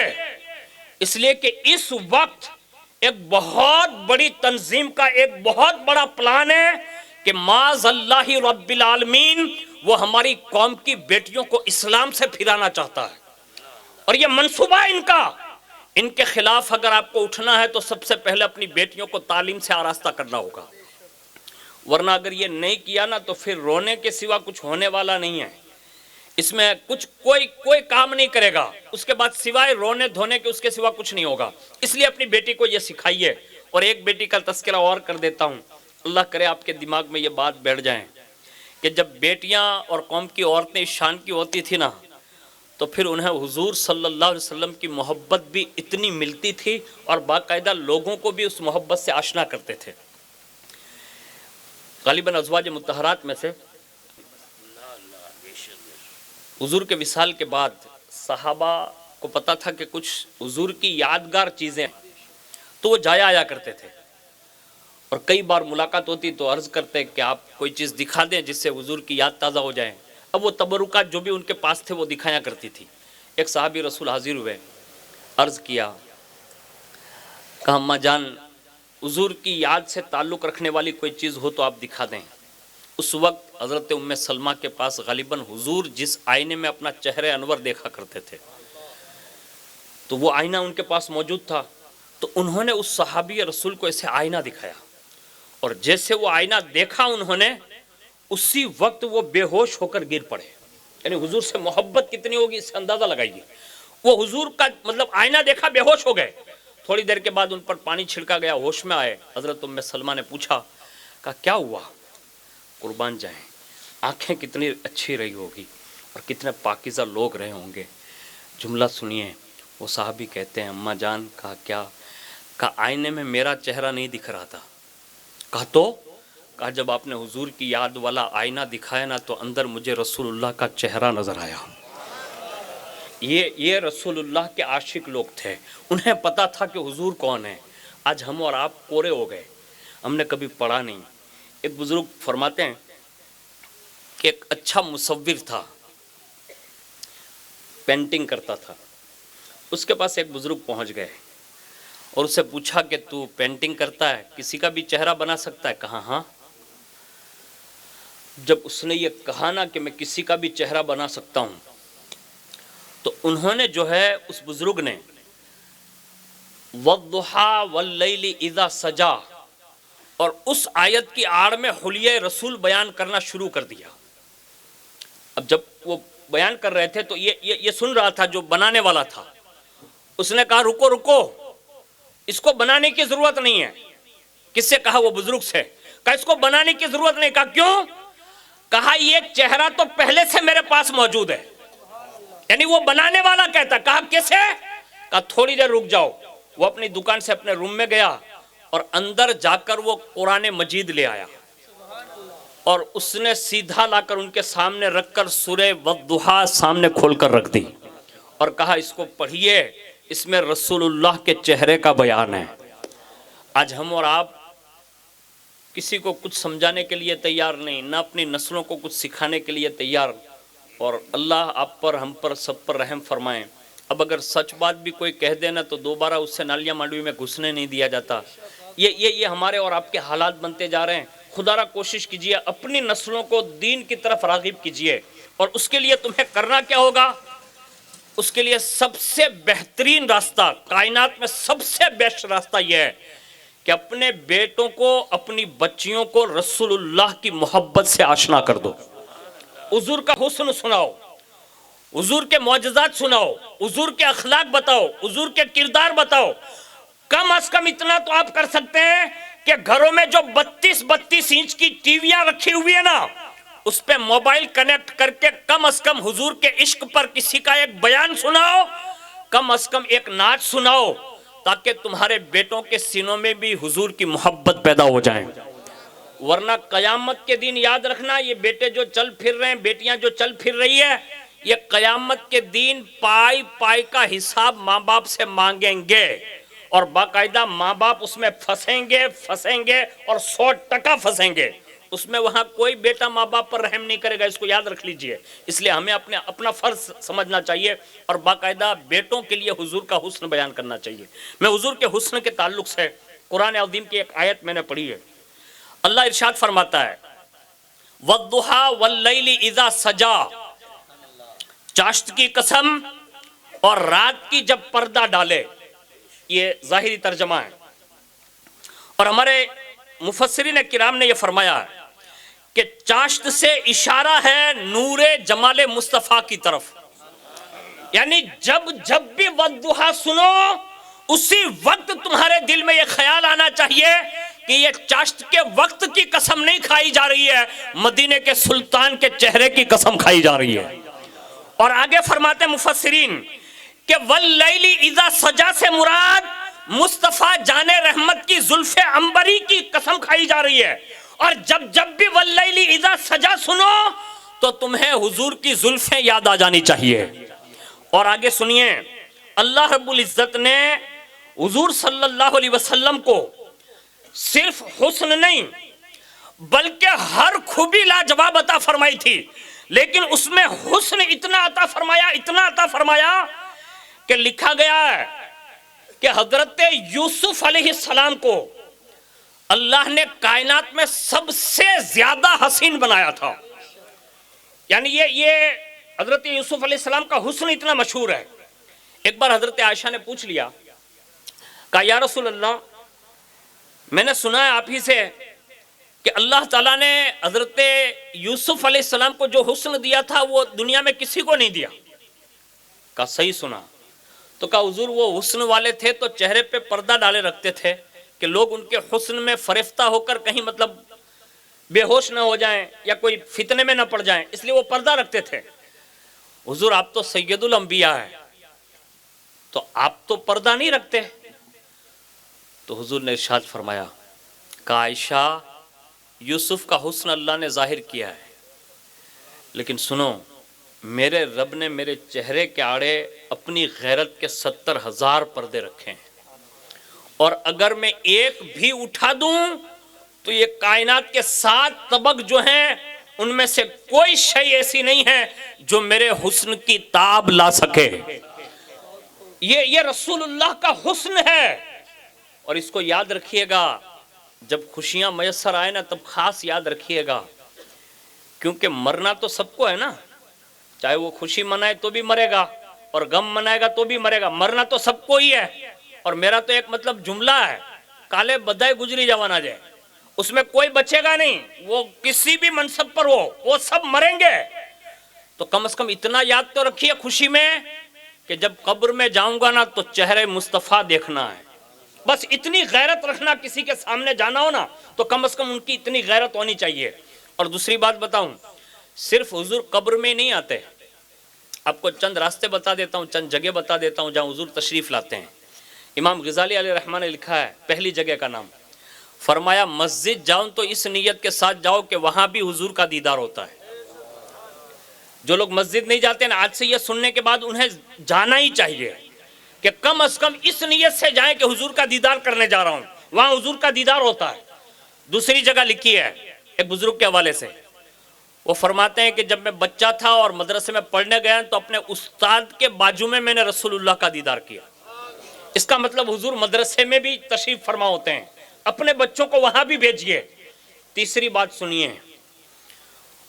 اس لیے کہ اس وقت ایک بہت بڑی تنظیم کا ایک بہت بڑا پلان ہے کہ معاذ اللہ رب العالمین وہ ہماری قوم کی بیٹیوں کو اسلام سے پھرانا چاہتا ہے، اور یہ منصوبہ ان کے خلاف اگر آپ کو اٹھنا ہے تو سب سے پہلے اپنی بیٹیوں کو تعلیم سے آراستہ کرنا ہوگا، ورنہ اگر یہ نہیں کیا نا تو پھر رونے کے سوا کچھ ہونے والا نہیں ہے، اس میں کچھ کوئی کام نہیں کرے گا، اس کے بعد سوائے رونے دھونے کے اس کے سوا کچھ نہیں ہوگا۔ اس لیے اپنی بیٹی کو یہ سکھائیے۔ اور ایک بیٹی کا تذکرہ اور کر دیتا ہوں، اللہ کرے آپ کے دماغ میں یہ بات بیٹھ جائیں کہ جب بیٹیاں اور قوم کی عورتیں اس شان کی ہوتی تھی نا تو پھر انہیں حضور صلی اللہ علیہ وسلم کی محبت بھی اتنی ملتی تھی اور باقاعدہ لوگوں کو بھی اس محبت سے آشنا کرتے تھے۔ غالباً ازواج مطہرات میں سے حضور کے وصال کے بعد صحابہ کو پتا تھا کہ کچھ حضور کی یادگار چیزیں تو وہ جایا آیا کرتے تھے، اور کئی بار ملاقات ہوتی تو عرض کرتے کہ آپ کوئی چیز دکھا دیں جس سے حضور کی یاد تازہ ہو جائے۔ اب وہ تبرکات جو بھی ان کے پاس تھے وہ دکھایا کرتی تھی۔ ایک صحابی رسول حاضر ہوئے، عرض کیا، کہا اماں جان حضور کی یاد سے تعلق رکھنے والی کوئی چیز ہو تو آپ دکھا دیں۔ اس وقت حضرت ام سلمہ کے پاس غالباً حضور جس آئینے میں اپنا چہرہ انور دیکھا کرتے تھے تو وہ آئینہ ان کے پاس موجود تھا، تو انہوں نے اس صحابی رسول کو ایسے آئینہ دکھایا، اور جیسے وہ آئینہ دیکھا انہوں نے اسی وقت وہ بے ہوش ہو کر گر پڑے۔ یعنی حضور سے محبت کتنی ہوگی اس سے اندازہ لگائیے۔ وہ حضور کا مطلب آئینہ دیکھا بے ہوش ہو گئے، تھوڑی دیر کے بعد ان پر پانی چھڑکا گیا، ہوش میں آئے۔ حضرت ام سلمہ نے پوچھا، کہا کیا ہوا؟ قربان جائیں آنکھیں کتنی اچھی رہی ہوگی اور کتنے پاکیزہ لوگ رہے ہوں گے۔ جملہ سنیے، وہ صحابی کہتے ہیں اماں جان، کہا کیا؟ کہا آئینے میں میرا چہرہ نہیں دکھ رہا تھا۔ کہا تو؟ کہا جب آپ نے حضور کی یاد والا آئینہ دکھایا نا تو اندر مجھے رسول اللہ کا چہرہ نظر آیا۔ یہ رسول اللہ کے عاشق لوگ تھے، انہیں پتا تھا کہ حضور کون ہے۔ آج ہم اور آپ کورے ہو گئے، ہم نے کبھی پڑھا نہیں۔ ایک بزرگ فرماتے ہیں کہ ایک اچھا مصور تھا، پینٹنگ کرتا تھا، اس کے پاس ایک بزرگ پہنچ گئے اور اسے پوچھا کہ تو پینٹنگ کرتا ہے، کسی کا بھی چہرہ بنا سکتا ہے؟ کہا ہاں۔ جب اس نے یہ کہا نا کہ میں کسی کا بھی چہرہ بنا سکتا ہوں تو انہوں نے جو ہے اس بزرگ نے وَالضُّحَىٰ وَاللَّيْلِ اِذَا سَجَا اور اس آیت کی آڑ میں حلیہ رسول بیان کرنا شروع کر دیا۔ اب جب وہ بیان کر رہے تھے تو یہ سن رہا تھا جو بنانے والا تھا، اس نے کہا رکو رکو، اس کو بنانے کی ضرورت نہیں ہے۔ کس سے کہا؟ وہ بزرگ سے۔ کہا اس کو بنانے کی ضرورت نہیں۔ کہا کیوں؟ کہا یہ چہرہ تو پہلے سے میرے پاس موجود ہے، یعنی وہ بنانے والا کہتا۔ کہا کیسے؟ کہا تھوڑی دیر رک جاؤ۔ وہ اپنی دکان سے اپنے روم میں گیا اور اندر جا کر وہ قرآن مجید لے آیا اور اس نے سیدھا لا کر ان کے سامنے رکھ کر سورہ والضحیٰ سامنے کھول کر رکھ دی اور کہا اس کو پڑھیے، اس میں رسول اللہ کے چہرے کا بیان ہے۔ آج ہم اور آپ کسی کو کچھ سمجھانے کے لیے تیار نہیں، نہ اپنی نسلوں کو کچھ سکھانے کے لیے تیار، اور اللہ آپ پر ہم پر سب پر رحم فرمائیں۔ اب اگر سچ بات بھی کوئی کہہ دینا تو دوبارہ اس سے نالیاں مانڈوی میں گھسنے نہیں دیا جاتا۔ یہ ہمارے اور آپ کے حالات بنتے جا رہے ہیں۔ خدا را کوشش کیجئے اپنی نسلوں کو دین کی طرف راغب کیجئے، اور اس کے لیے تمہیں کرنا کیا ہوگا؟ اس کے لیے سب سے بہترین راستہ، کائنات میں سب سے بیسٹ راستہ یہ ہے کہ اپنے بیٹوں کو، اپنی بچیوں کو رسول اللہ کی محبت سے آشنا کر دو۔ حضور کا حسن سناؤ، حضور کے معجزات سناؤ، حضور کے اخلاق بتاؤ، حضور کے کردار بتاؤ۔ کم از کم اتنا تو آپ کر سکتے ہیں کہ گھروں میں جو 32 انچ کی ٹی ویاں رکھی ہوئی ہے نا، اس پہ موبائل کنیکٹ کر کے کم از کم حضور کے عشق پر کسی کا ایک بیان سناؤ، کم از کم ایک نعت سناؤ، تاکہ تمہارے بیٹوں کے سینوں میں بھی حضور کی محبت پیدا ہو جائیں۔ ورنہ قیامت کے دن یاد رکھنا، یہ بیٹے جو چل پھر رہے ہیں، بیٹیاں جو چل پھر رہی ہے، یہ قیامت کے دن پائی پائی کا حساب ماں باپ سے مانگیں گے، اور باقاعدہ ماں باپ اس میں پھنسیں گے اور 100% پھنسیں گے۔ اس میں وہاں کوئی بیٹا ماں باپ پر رحم نہیں کرے گا، اس کو یاد رکھ لیجئے۔ اس لیے ہمیں اپنا فرض سمجھنا چاہیے اور باقاعدہ بیٹوں کے لیے حضور کا حسن بیان کرنا چاہیے۔ میں حضور کے حسن کے تعلق سے قرآن عظیم کی ایک آیت میں نے پڑھی ہے۔ اللہ ارشاد فرماتا ہے وَالضُّحَىٰ وَاللَّيْلِ إِذَا سَجَا، چاشت کی قسم اور رات کی جب پردہ ڈالے، یہ ظاہری ترجمہ ہے۔ اور ہمارے مفسرین کرام نے یہ فرمایا ہے کہ چاشت سے اشارہ ہے نور جمال مصطفیٰ کی طرف، یعنی جب بھی والضحیٰ سنو اسی وقت تمہارے دل میں یہ خیال آنا چاہیے کہ یہ چاشت کے وقت کی قسم نہیں کھائی جا رہی ہے، مدینے کے سلطان کے چہرے کی قسم کھائی جا رہی ہے۔ اور آگے فرماتے ہیں مفسرین کہ واللیل اذا سجا سے مراد مصطفیٰ جان رحمت کی زلف عنبری کی قسم کھائی جا رہی ہے۔ اور جب بھی واللیل اذا سجا سنو تو تمہیں حضور کی زلفیں یاد آ جانی چاہیے۔ اور آگے سنیے، اللہ رب العزت نے حضور صلی اللہ علیہ وسلم کو صرف حسن نہیں بلکہ ہر خوبی لاجواب عطا فرمائی تھی، لیکن اس میں حسن اتنا عطا فرمایا کہ لکھا گیا ہے کہ حضرت یوسف علیہ السلام کو اللہ نے کائنات میں سب سے زیادہ حسین بنایا تھا۔ یعنی یہ حضرت یوسف علیہ السلام کا حسن اتنا مشہور ہے۔ ایک بار حضرت عائشہ نے پوچھ لیا، کہا یا رسول اللہ، میں نے سنا ہے آپ ہی سے کہ اللہ تعالیٰ نے حضرت یوسف علیہ السلام کو جو حسن دیا تھا وہ دنیا میں کسی کو نہیں دیا۔ کہا صحیح سنا۔ تو کہا حضور وہ حسن والے تھے تو چہرے پہ پردہ ڈالے رکھتے تھے کہ لوگ ان کے حسن میں فریفتہ ہو کر کہیں مطلب بے ہوش نہ ہو جائیں یا کوئی فتنے میں نہ پڑ جائیں، اس لیے وہ پردہ رکھتے تھے۔ حضور آپ تو سید الانبیاء ہیں، تو آپ تو پردہ نہیں رکھتے۔ تو حضور نے ارشاد فرمایا کہ عائشہ، یوسف کا حسن اللہ نے ظاہر کیا ہے، لیکن سنو، میرے رب نے میرے چہرے کے آڑے اپنی غیرت کے 70,000 پردے رکھے ہیں، اور اگر میں ایک بھی اٹھا دوں تو یہ کائنات کے 7 طبق جو ہیں ان میں سے کوئی شے ایسی نہیں ہے جو میرے حسن کی تاب لا سکے۔ یہ رسول اللہ کا حسن ہے، اور اس کو یاد رکھیے گا، جب خوشیاں میسر آئے نا تب خاص یاد رکھیے گا، کیونکہ مرنا تو سب کو ہے نا، چاہے وہ خوشی منائے تو بھی مرے گا اور غم منائے گا تو بھی مرے گا، مرنا تو سب کو ہی ہے۔ اور میرا تو ایک مطلب جملہ ہے، کالے بدائے گزری جوانا جائے، اس میں کوئی بچے گا نہیں، وہ کسی بھی منصب پر ہو وہ سب مریں گے۔ تو کم از کم اتنا یاد تو رکھیے خوشی میں کہ جب قبر میں جاؤں گا نا تو چہرے مصطفیٰ دیکھنا ہے، بس اتنی غیرت رکھنا، کسی کے سامنے جانا ہو نا تو کم از کم ان کی اتنی غیرت ہونی چاہیے۔ اور دوسری بات بتاؤں، صرف حضور قبر میں نہیں آتے، آپ کو چند راستے بتا دیتا ہوں، چند جگہ بتا دیتا ہوں جہاں حضور تشریف لاتے ہیں۔ امام غزالی علیہ الرحمہ نے لکھا ہے پہلی جگہ کا نام، فرمایا مسجد جاؤں تو اس نیت کے ساتھ جاؤ کہ وہاں بھی حضور کا دیدار ہوتا ہے۔ جو لوگ مسجد نہیں جاتے نا، آج سے یہ سننے کے بعد انہیں جانا ہی چاہیے کہ کم از کم اس نیت سے جائیں کہ حضور کا دیدار کرنے جا رہا ہوں، وہاں حضور کا دیدار ہوتا ہے۔ دوسری جگہ لکھی ہے ایک بزرگ کے حوالے سے، وہ فرماتے ہیں کہ جب میں بچہ تھا اور مدرسے میں پڑھنے گیا تو اپنے استاد کے بازو میں نے رسول اللہ کا دیدار کیا۔ اس کا مطلب حضور مدرسے میں بھی تشریف فرما ہوتے ہیں، اپنے بچوں کو وہاں بھی بھیجیے۔ تیسری بات سنیے،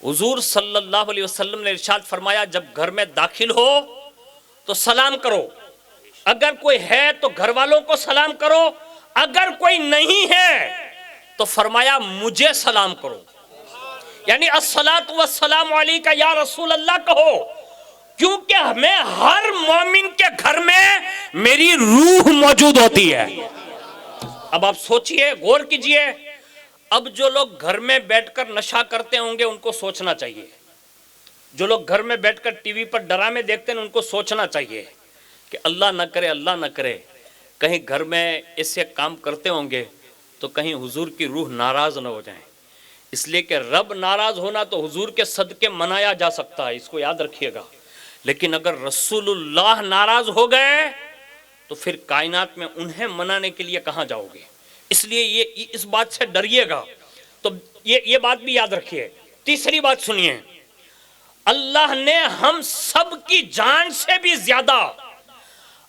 حضور صلی اللہ علیہ وسلم نے ارشاد فرمایا جب گھر میں داخل ہو تو سلام کرو، اگر کوئی ہے تو گھر والوں کو سلام کرو، اگر کوئی نہیں ہے تو فرمایا مجھے سلام کرو، یعنی الصلاۃ والسلام علیکہ یا رسول اللہ کہو، کیونکہ ہمیں ہر مومن کے گھر میں میری روح موجود ہوتی ہے۔ اب آپ سوچئے، غور کیجئے، اب جو لوگ گھر میں بیٹھ کر نشہ کرتے ہوں گے ان کو سوچنا چاہیے، جو لوگ گھر میں بیٹھ کر ٹی وی پر ڈرامے دیکھتے ہیں ان کو سوچنا چاہیے کہ اللہ نہ کرے کہیں گھر میں ایسے کام کرتے ہوں گے تو کہیں حضور کی روح ناراض نہ ہو جائیں، اس لیے کہ رب ناراض ہونا تو حضور کے صدقے منایا جا سکتا ہے، اس کو یاد رکھیے گا، لیکن اگر رسول اللہ ناراض ہو گئے تو پھر کائنات میں انہیں منانے کے لیے کہاں جاؤ گے؟ اس لیے یہ اس بات سے ڈریے گا، تو یہ بات بھی یاد رکھیے. تیسری بات سنیے, اللہ نے ہم سب کی جان سے بھی زیادہ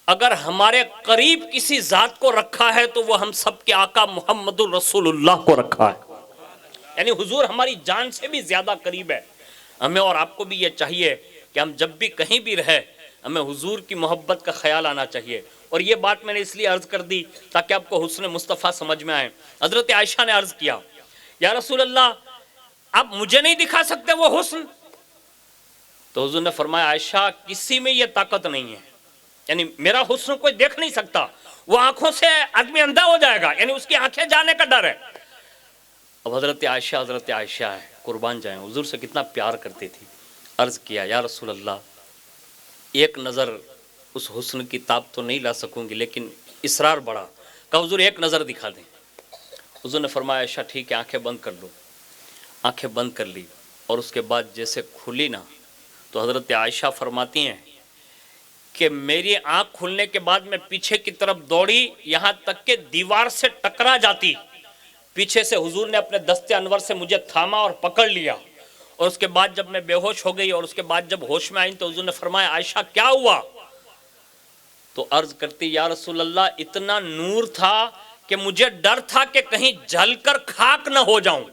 اگر ہمارے قریب کسی ذات کو رکھا ہے تو وہ ہم سب کے آقا محمد الرسول اللہ کو رکھا ہے. یعنی حضور ہماری جان سے بھی زیادہ قریب ہے. ہمیں اور آپ کو بھی یہ چاہیے کہ ہم جب بھی کہیں بھی رہے ہمیں حضور کی محبت کا خیال آنا چاہیے. اور یہ بات میں نے اس لیے عرض کر دی تاکہ آپ کو حسن مصطفیٰ سمجھ میں آئے. حضرت عائشہ نے عرض کیا, یا رسول اللہ آپ مجھے نہیں دکھا سکتے وہ حسن؟ تو حضور نے فرمایا, عائشہ کسی میں یہ طاقت نہیں ہے, یعنی میرا حسن کوئی دیکھ نہیں سکتا, وہ آنکھوں سے آدمی اندھا ہو جائے گا, یعنی اس کی آنکھیں جانے کا ڈر ہے. اب حضرت عائشہ ہے, قربان جائیں, حضور سے کتنا پیار کرتی تھی. عرض کیا, یا رسول اللہ ایک نظر اس حسن کی تاب تو نہیں لا سکوں گی, لیکن اصرار بڑا, کہا حضور ایک نظر دکھا دیں. حضور نے فرمایا, عائشہ ٹھیک ہے آنکھیں بند کر لو. آنکھیں بند کر لی اور اس کے بعد جیسے کھلی نا, تو حضرت عائشہ فرماتی ہیں کہ میری آنکھ کھلنے کے بعد میں پیچھے کی طرف دوڑی, یہاں تک کہ دیوار سے ٹکرا جاتی. پیچھے سے حضور نے اپنے دست انور سے مجھے تھاما اور پکڑ لیا, اور اس کے بعد جب میں بے ہوش ہو گئی اور اس کے بعد جب ہوش میں آئی تو حضور نے فرمایا, عائشہ کیا ہوا؟ تو عرض کرتی, یا رسول اللہ اتنا نور تھا کہ مجھے ڈر تھا کہ کہیں جل کر خاک نہ ہو جاؤں.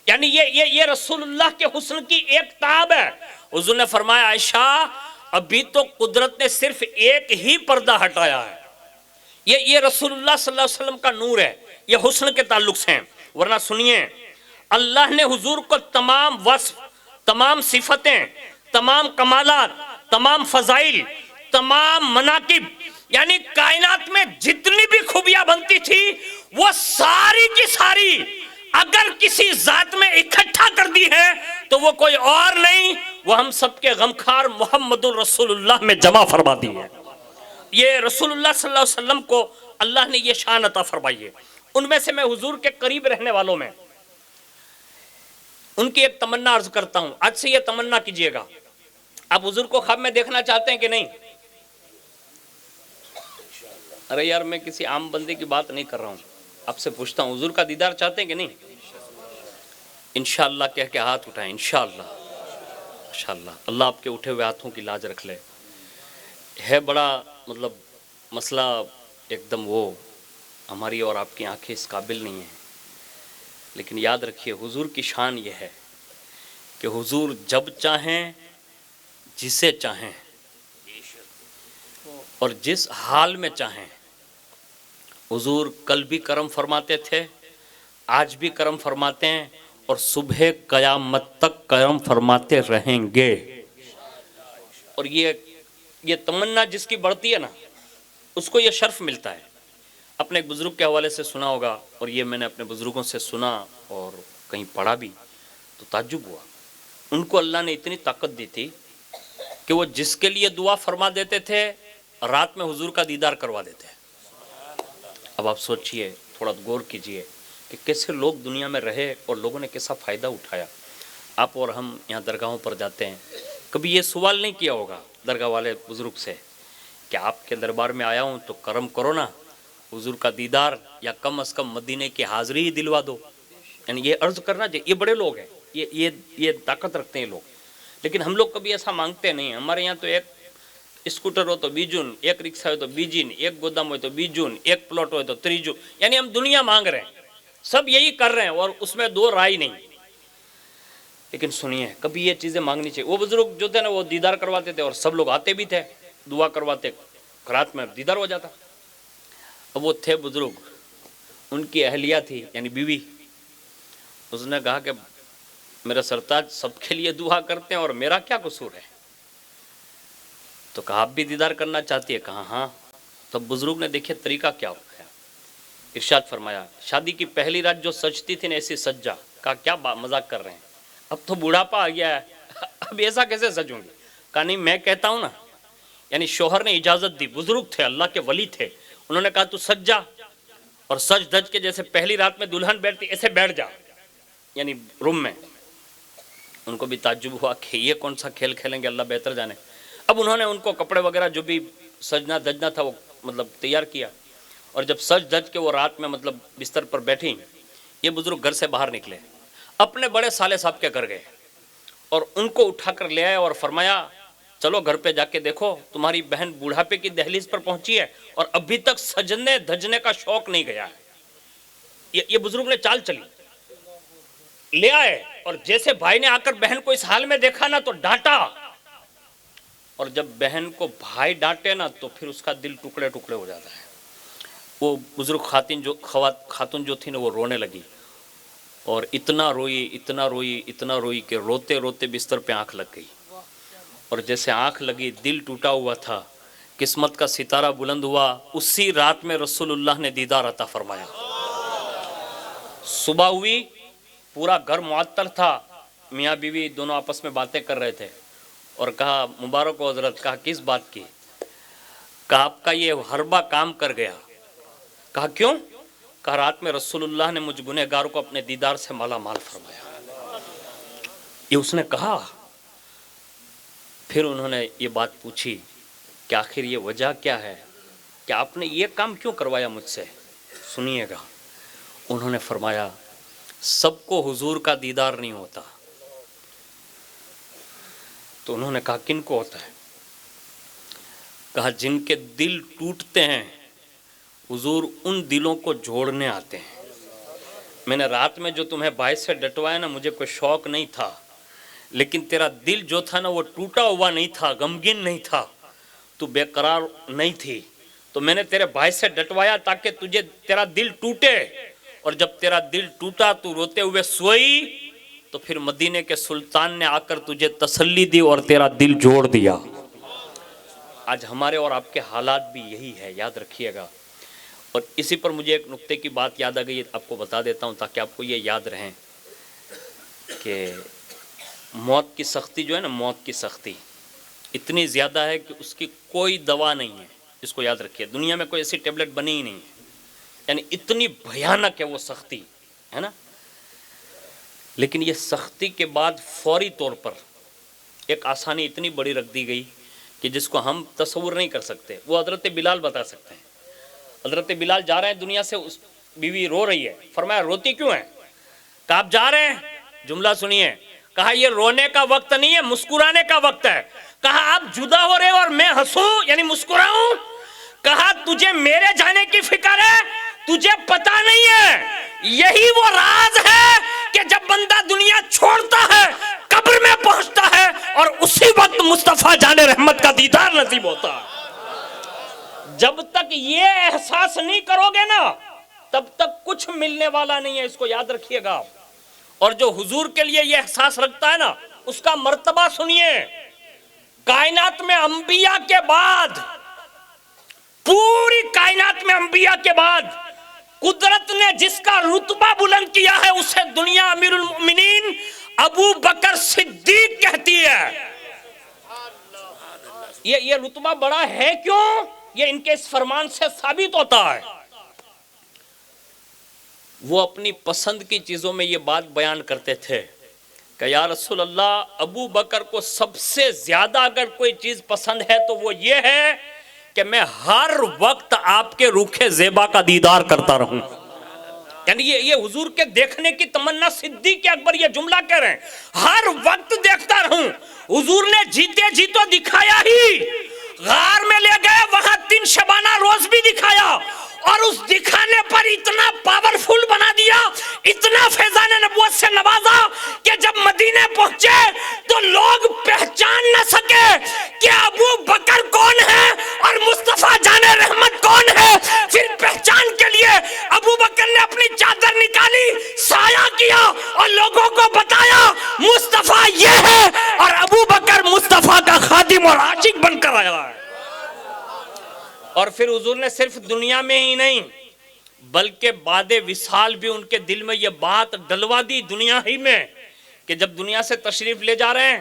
یعنی یہ رسول اللہ کے حسن کی ایک تاب ہے. حضور نے فرمایا, عائشہ ابھی تو قدرت نے صرف ایک ہی پردہ ہٹایا ہے, یہ رسول اللہ صلی اللہ علیہ وسلم کا نور ہے, یہ حسن کے تعلق سے ہیں. ورنہ سنیے, اللہ نے حضور کو تمام وصف, تمام صفتیں, تمام کمالات, تمام فضائل, تمام مناقب, یعنی کائنات میں جتنی بھی خوبیاں بنتی تھی وہ ساری کی ساری اگر کسی ذات میں اکٹھا کر دی ہے تو وہ کوئی اور نہیں, وہ ہم سب کے غمخوار محمد الرسول اللہ میں جمع فرما دی ہے. یہ رسول اللہ صلی اللہ علیہ وسلم کو اللہ نے یہ شان عطا فرمائی ہے. ان میں سے میں حضور کے قریب رہنے والوں میں ان کی ایک تمنا عرض کرتا ہوں. آج سے یہ تمنا کیجئے گا, آپ حضور کو خواب میں دیکھنا چاہتے ہیں کہ نہیں؟ ارے یار میں کسی عام بندے کی بات نہیں کر رہا ہوں, آپ سے پوچھتا ہوں, حضور کا دیدار چاہتے ہیں کہ نہیں؟ انشاءاللہ کہہ کے ہاتھ اٹھائیں. انشاءاللہ, ماشاءاللہ, اللہ آپ کے اٹھے ہوئے ہاتھوں کی لاج رکھ لے. ہے بڑا مطلب مسئلہ ایک دم, وہ ہماری اور آپ کی آنکھیں اس قابل نہیں ہیں, لیکن یاد رکھیے حضور کی شان یہ ہے کہ حضور جب چاہیں جسے چاہیں اور جس حال میں چاہیں. حضور کل بھی کرم فرماتے تھے, آج بھی کرم فرماتے ہیں, اور صبح قیامت تک کرم فرماتے رہیں گے. اور یہ تمنا جس کی بڑھتی ہے نا اس کو یہ شرف ملتا ہے. اپنے ایک بزرگ کے حوالے سے سنا ہوگا, اور یہ میں نے اپنے بزرگوں سے سنا اور کہیں پڑھا بھی تو تعجب ہوا. ان کو اللہ نے اتنی طاقت دی تھی کہ وہ جس کے لیے دعا فرما دیتے تھے رات میں حضور کا دیدار کروا دیتے ہیں. اب آپ سوچئے, تھوڑا غور کیجئے کہ کیسے لوگ دنیا میں رہے اور لوگوں نے کیسا فائدہ اٹھایا. آپ اور ہم یہاں درگاہوں پر جاتے ہیں, کبھی یہ سوال نہیں کیا ہوگا درگاہ والے بزرگ سے کہ آپ کے دربار میں آیا ہوں تو کرم کرو نا, حضور کا دیدار یا کم از کم مدینے کی حاضری ہی دلوا دو. یعنی یہ عرض کرنا چاہیے. یہ بڑے لوگ ہیں, یہ طاقت رکھتے ہیں لوگ, لیکن ہم لوگ کبھی ایسا مانگتے نہیں. ہمارے یہاں تو ایک اسکوٹر ہو تو 20 جون, ایک رکشہ ہو تو 20 جون, ایک گودام ہو تو 20 جون, ایک پلاٹ ہو تو 30 جون. یعنی ہم دنیا مانگ رہے ہیں, سب یہی کر رہے ہیں اور اس میں دو رائے نہیں. لیکن سنیے, کبھی یہ چیزیں مانگنی چاہیے. وہ بزرگ جو تھے نا وہ دیدار کرواتے تھے اور سب لوگ آتے بھی تھے, دعا کرواتے, رات میں دیدار ہو جاتا. اب وہ تھے بزرگ, ان کی اہلیہ تھی یعنی بیوی. اس نے کہا کہ میرا سرتاج سب کے لیے دعا کرتے ہیں اور میرا کیا قصور ہے؟ تو کہا آپ بھی دیدار کرنا چاہتی ہے؟ کہا ہاں. تب بزرگ نے دیکھے طریقہ کیا ہوتا ہے, ارشاد فرمایا, شادی کی پہلی رات جو سجتی تھی نا ایسی سج جا. کہا کیا مذاق کر رہے ہیں, اب تو بوڑھاپا آ گیا ہے, اب ایسا کیسے سجوں گی؟ کہا نہیں میں کہتا ہوں نا. یعنی شوہر نے اجازت دی, بزرگ تھے, اللہ کے ولی تھے, انہوں نے کہا تو سج جا اور سج دج کے جیسے پہلی رات میں دلہن بیٹھتی ایسے بیٹھ جا, یعنی روم میں. ان کو بھی تعجب ہوا کہ یہ کون سا کھیل کھیلیں گے, اللہ بہتر جانے. اب انہوں نے ان کو کپڑے وغیرہ جو بھی سجنا دجنا تھا وہ مطلب تیار کیا, اور جب سج دج کے وہ رات میں مطلب بستر پر بیٹھی یہ بزرگ گھر سے باہر نکلے، اپنے بڑے سالے صاحب کے گھر گئے اور ان کو اٹھا کر لے آئے اور فرمایا چلو گھر پہ جا کے دیکھو تمہاری بہن بوڑھاپے کی دہلیز پر پہنچی ہے اور ابھی تک سجنے دھجنے کا شوق نہیں گیا ہے۔ یہ بزرگ نے چال چلی، لے آئے اور جیسے بھائی نے آ کر بہن کو اس حال میں دیکھا نا تو ڈانٹا، اور جب بہن کو بھائی ڈانٹے نا تو پھر اس کا دل ٹکڑے ٹکڑے ہو جاتا ہے۔ وہ بزرگ خاتون جو تھی نا وہ رونے لگی اور اتنا روئی کہ روتے روتے بستر پہ آنکھ لگ گئی، اور جیسے آنکھ لگی دل ٹوٹا ہوا تھا، قسمت کا ستارہ بلند ہوا، اسی رات میں رسول اللہ نے دیدار عطا فرمایا۔ صبح ہوئی، پورا گھر معطل تھا، میاں بیوی دونوں آپس میں باتیں کر رہے تھے اور کہا مبارک ہو حضرت، کہا کس بات کی؟ کہا آپ کا یہ حربہ کام کر گیا۔ کہا کیوں؟ کہا رات میں رسول اللہ نے مجھ گنہگار کو اپنے دیدار سے مالا مال فرمایا۔ یہ اس نے کہا، پھر انہوں نے یہ بات پوچھی کہ آخر یہ وجہ کیا ہے کہ آپ نے یہ کام کیوں کروایا مجھ سے؟ سنیے گا۔ انہوں نے فرمایا سب کو حضور کا دیدار نہیں ہوتا۔ تو انہوں نے کہا کن کو ہوتا ہے؟ کہا جن کے دل ٹوٹتے ہیں حضور ان دلوں کو جوڑنے آتے ہیں۔ میں نے رات میں جو تمہیں باعث سے ڈٹوایا نا، مجھے کوئی شوق نہیں تھا، لیکن تیرا دل جو تھا نا وہ ٹوٹا ہوا نہیں تھا، غمگین نہیں تھا، تو بے قرار نہیں تھی، تو میں نے تیرے باعث سے ڈٹوایا تاکہ تجھے تیرا دل ٹوٹے، اور جب تیرا دل ٹوٹا تو روتے ہوئے سوئی تو پھر مدینے کے سلطان نے آ کر تجھے تسلی دی اور تیرا دل جوڑ دیا۔ آج ہمارے اور آپ کے حالات بھی یہی ہے، یاد رکھیے گا۔ اور اسی پر مجھے ایک نقطے کی بات یاد آ گئی، آپ کو بتا دیتا ہوں تاکہ آپ کو یہ یاد رہیں کہ موت کی سختی جو ہے نا، موت کی سختی اتنی زیادہ ہے کہ اس کی کوئی دوا نہیں ہے، اس کو یاد رکھیے۔ دنیا میں کوئی ایسی ٹیبلٹ بنی ہی نہیں ہے، یعنی اتنی بھیانک ہے وہ سختی، ہے نا۔ لیکن یہ سختی کے بعد فوری طور پر ایک آسانی اتنی بڑی رکھ دی گئی کہ جس کو ہم تصور نہیں کر سکتے۔ وہ حضرت بلال بتا سکتے ہیں۔ حضرت بلال جا رہے ہیں دنیا سے، اس بیوی رو رہی ہے، فرمایا روتی کیوں ہے؟ کہا آپ جا رہے ہیں، جملہ سنیے، کہا یہ رونے کا وقت نہیں ہے، مسکرانے کا وقت ہے۔ کہا آپ جدا ہو رہے اور میں ہنسوں یعنی مسکراؤں؟ کہا تجھے میرے جانے کی فکر ہے، تجھے پتا نہیں ہے، یہی وہ راز ہے کہ جب بندہ دنیا چھوڑتا ہے قبر میں پہنچتا ہے اور اسی وقت مصطفیٰ جان رحمت کا دیدار نصیب ہوتا ہے۔ جب تک یہ احساس نہیں کرو گے نا تب تک کچھ ملنے والا نہیں ہے، اس کو یاد رکھیے گا۔ اور جو حضور کے لیے یہ احساس رکھتا ہے نا اس کا مرتبہ سنیے۔ کائنات میں انبیاء کے بعد، پوری کائنات میں انبیاء کے بعد قدرت نے جس کا رتبہ بلند کیا ہے اسے دنیا امیر المؤمنین ابو بکر صدیق کہتی ہے۔ یہ رتبہ بڑا ہے کیوں؟ یہ ان کے اس فرمان سے ثابت ہوتا ہے۔ وہ اپنی پسند کی چیزوں میں یہ بات بیان کرتے تھے کہ یا رسول اللہ، ابو بکر کو سب سے زیادہ اگر کوئی چیز پسند ہے تو وہ یہ ہے کہ میں ہر وقت آپ کے روکھے زیبا کا دیدار کرتا رہوں۔ یعنی یہ حضور کے دیکھنے کی تمنا صدیق اکبر یہ جملہ کہہ رہے ہیں، ہر وقت دیکھتا رہوں۔ حضور نے جیتے جی تو دکھایا ہی، غار میں لے گئے، وہاں 3 شبانہ روز بھی دکھایا، اور اس دکھانے پر اتنا پاورفل بنا دیا، اتنا فیضان نبوت سے نوازا کہ جب مدینے پہنچے تو لوگ پہچان نہ سکے کہ ابو بکر کون ہے اور مصطفیٰ جان رحمت کون ہے۔ پھر پہچان کے لیے ابو بکر نے اپنی چادر نکالی، سایہ کیا اور لوگوں کو بتایا مصطفیٰ یہ ہے، اور ابو بکر مصطفیٰ کا خادم اور عاشق بن کر آیا ہے۔ اور پھر حضور نے صرف دنیا میں ہی نہیں بلکہ بعد وصال بھی ان کے دل میں یہ بات ڈلوا دی دنیا ہی میں کہ جب دنیا سے تشریف لے جا رہے ہیں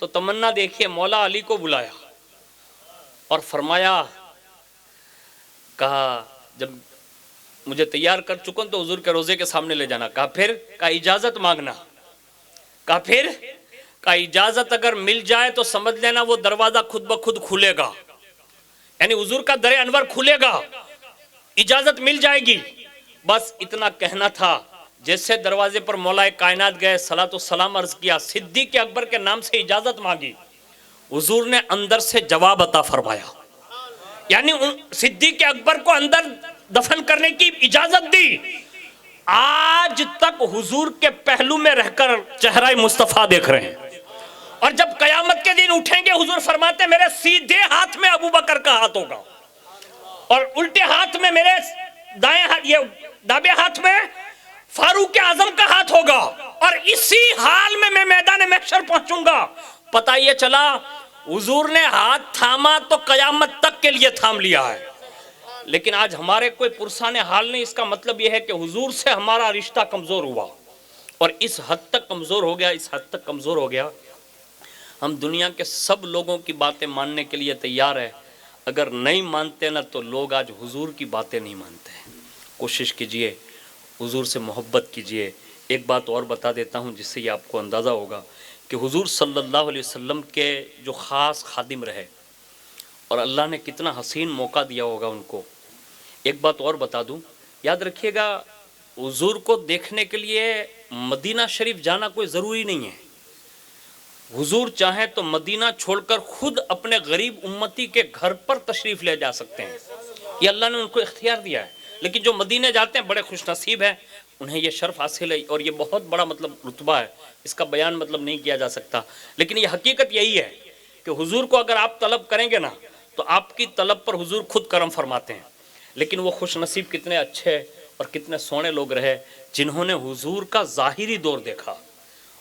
تو تمنا دیکھیے، مولا علی کو بلایا اور فرمایا، کہا جب مجھے تیار کر چکا تو حضور کے روزے کے سامنے لے جانا۔ کہا پھر؟ کہا اجازت مانگنا۔ کہا پھر؟ کہا اجازت اگر مل جائے تو سمجھ لینا وہ دروازہ خود بخود کھلے گا، یعنی حضور کا در انور کھلے گا، اجازت مل جائے گی۔ بس اتنا کہنا تھا جیسے دروازے پر مولا کائنات گئے صلاۃ و سلام عرض کیا، صدیق اکبر کے نام سے اجازت مانگی، حضور نے اندر سے جواب عطا فرمایا، یعنی صدیق اکبر کو اندر دفن کرنے کی اجازت دی۔ آج تک حضور کے پہلو میں رہ کر چہرہ مصطفیٰ دیکھ رہے ہیں، اور جب قیامت کے دن اٹھیں گے حضور فرماتے ہیں میرے سیدھے ہاتھ میں ابو بکر کا ہاتھ ہوگا، اور الٹے ہاتھ میں میرے دائیں ہاتھ، یہ دابے ہاتھ میں فاروق اعظم کا ہاتھ ہوگا، اور اسی حال میں میں میدان محشر پہنچوں گا۔ پتہ یہ چلا حضور نے ہاتھ تھاما تو قیامت تک کے لیے تھام لیا ہے، لیکن آج ہمارے کوئی پرسان حال نہیں۔ اس کا مطلب یہ ہے کہ حضور سے ہمارا رشتہ کمزور ہوا، اور اس حد تک کمزور ہو گیا، اس حد تک کمزور ہو گیا، ہم دنیا کے سب لوگوں کی باتیں ماننے کے لیے تیار ہے، اگر نہیں مانتے نا تو لوگ آج حضور کی باتیں نہیں مانتے ہیں۔ کوشش کیجئے، حضور سے محبت کیجئے۔ ایک بات اور بتا دیتا ہوں جس سے یہ آپ کو اندازہ ہوگا کہ حضور صلی اللہ علیہ وسلم کے جو خاص خادم رہے اور اللہ نے کتنا حسین موقع دیا ہوگا ان کو۔ ایک بات اور بتا دوں، یاد رکھیے گا، حضور کو دیکھنے کے لیے مدینہ شریف جانا کوئی ضروری نہیں ہے۔ حضور چاہیں تو مدینہ چھوڑ کر خود اپنے غریب امتی کے گھر پر تشریف لے جا سکتے ہیں، یہ اللہ نے ان کو اختیار دیا ہے۔ لیکن جو مدینہ جاتے ہیں بڑے خوش نصیب ہیں، انہیں یہ شرف حاصل ہے، اور یہ بہت بڑا رتبہ ہے، اس کا بیان نہیں کیا جا سکتا۔ لیکن یہ حقیقت یہی ہے کہ حضور کو اگر آپ طلب کریں گے نا تو آپ کی طلب پر حضور خود کرم فرماتے ہیں۔ لیکن وہ خوش نصیب کتنے اچھے اور کتنے سونے لوگ رہے جنہوں نے حضور کا ظاہری دور دیکھا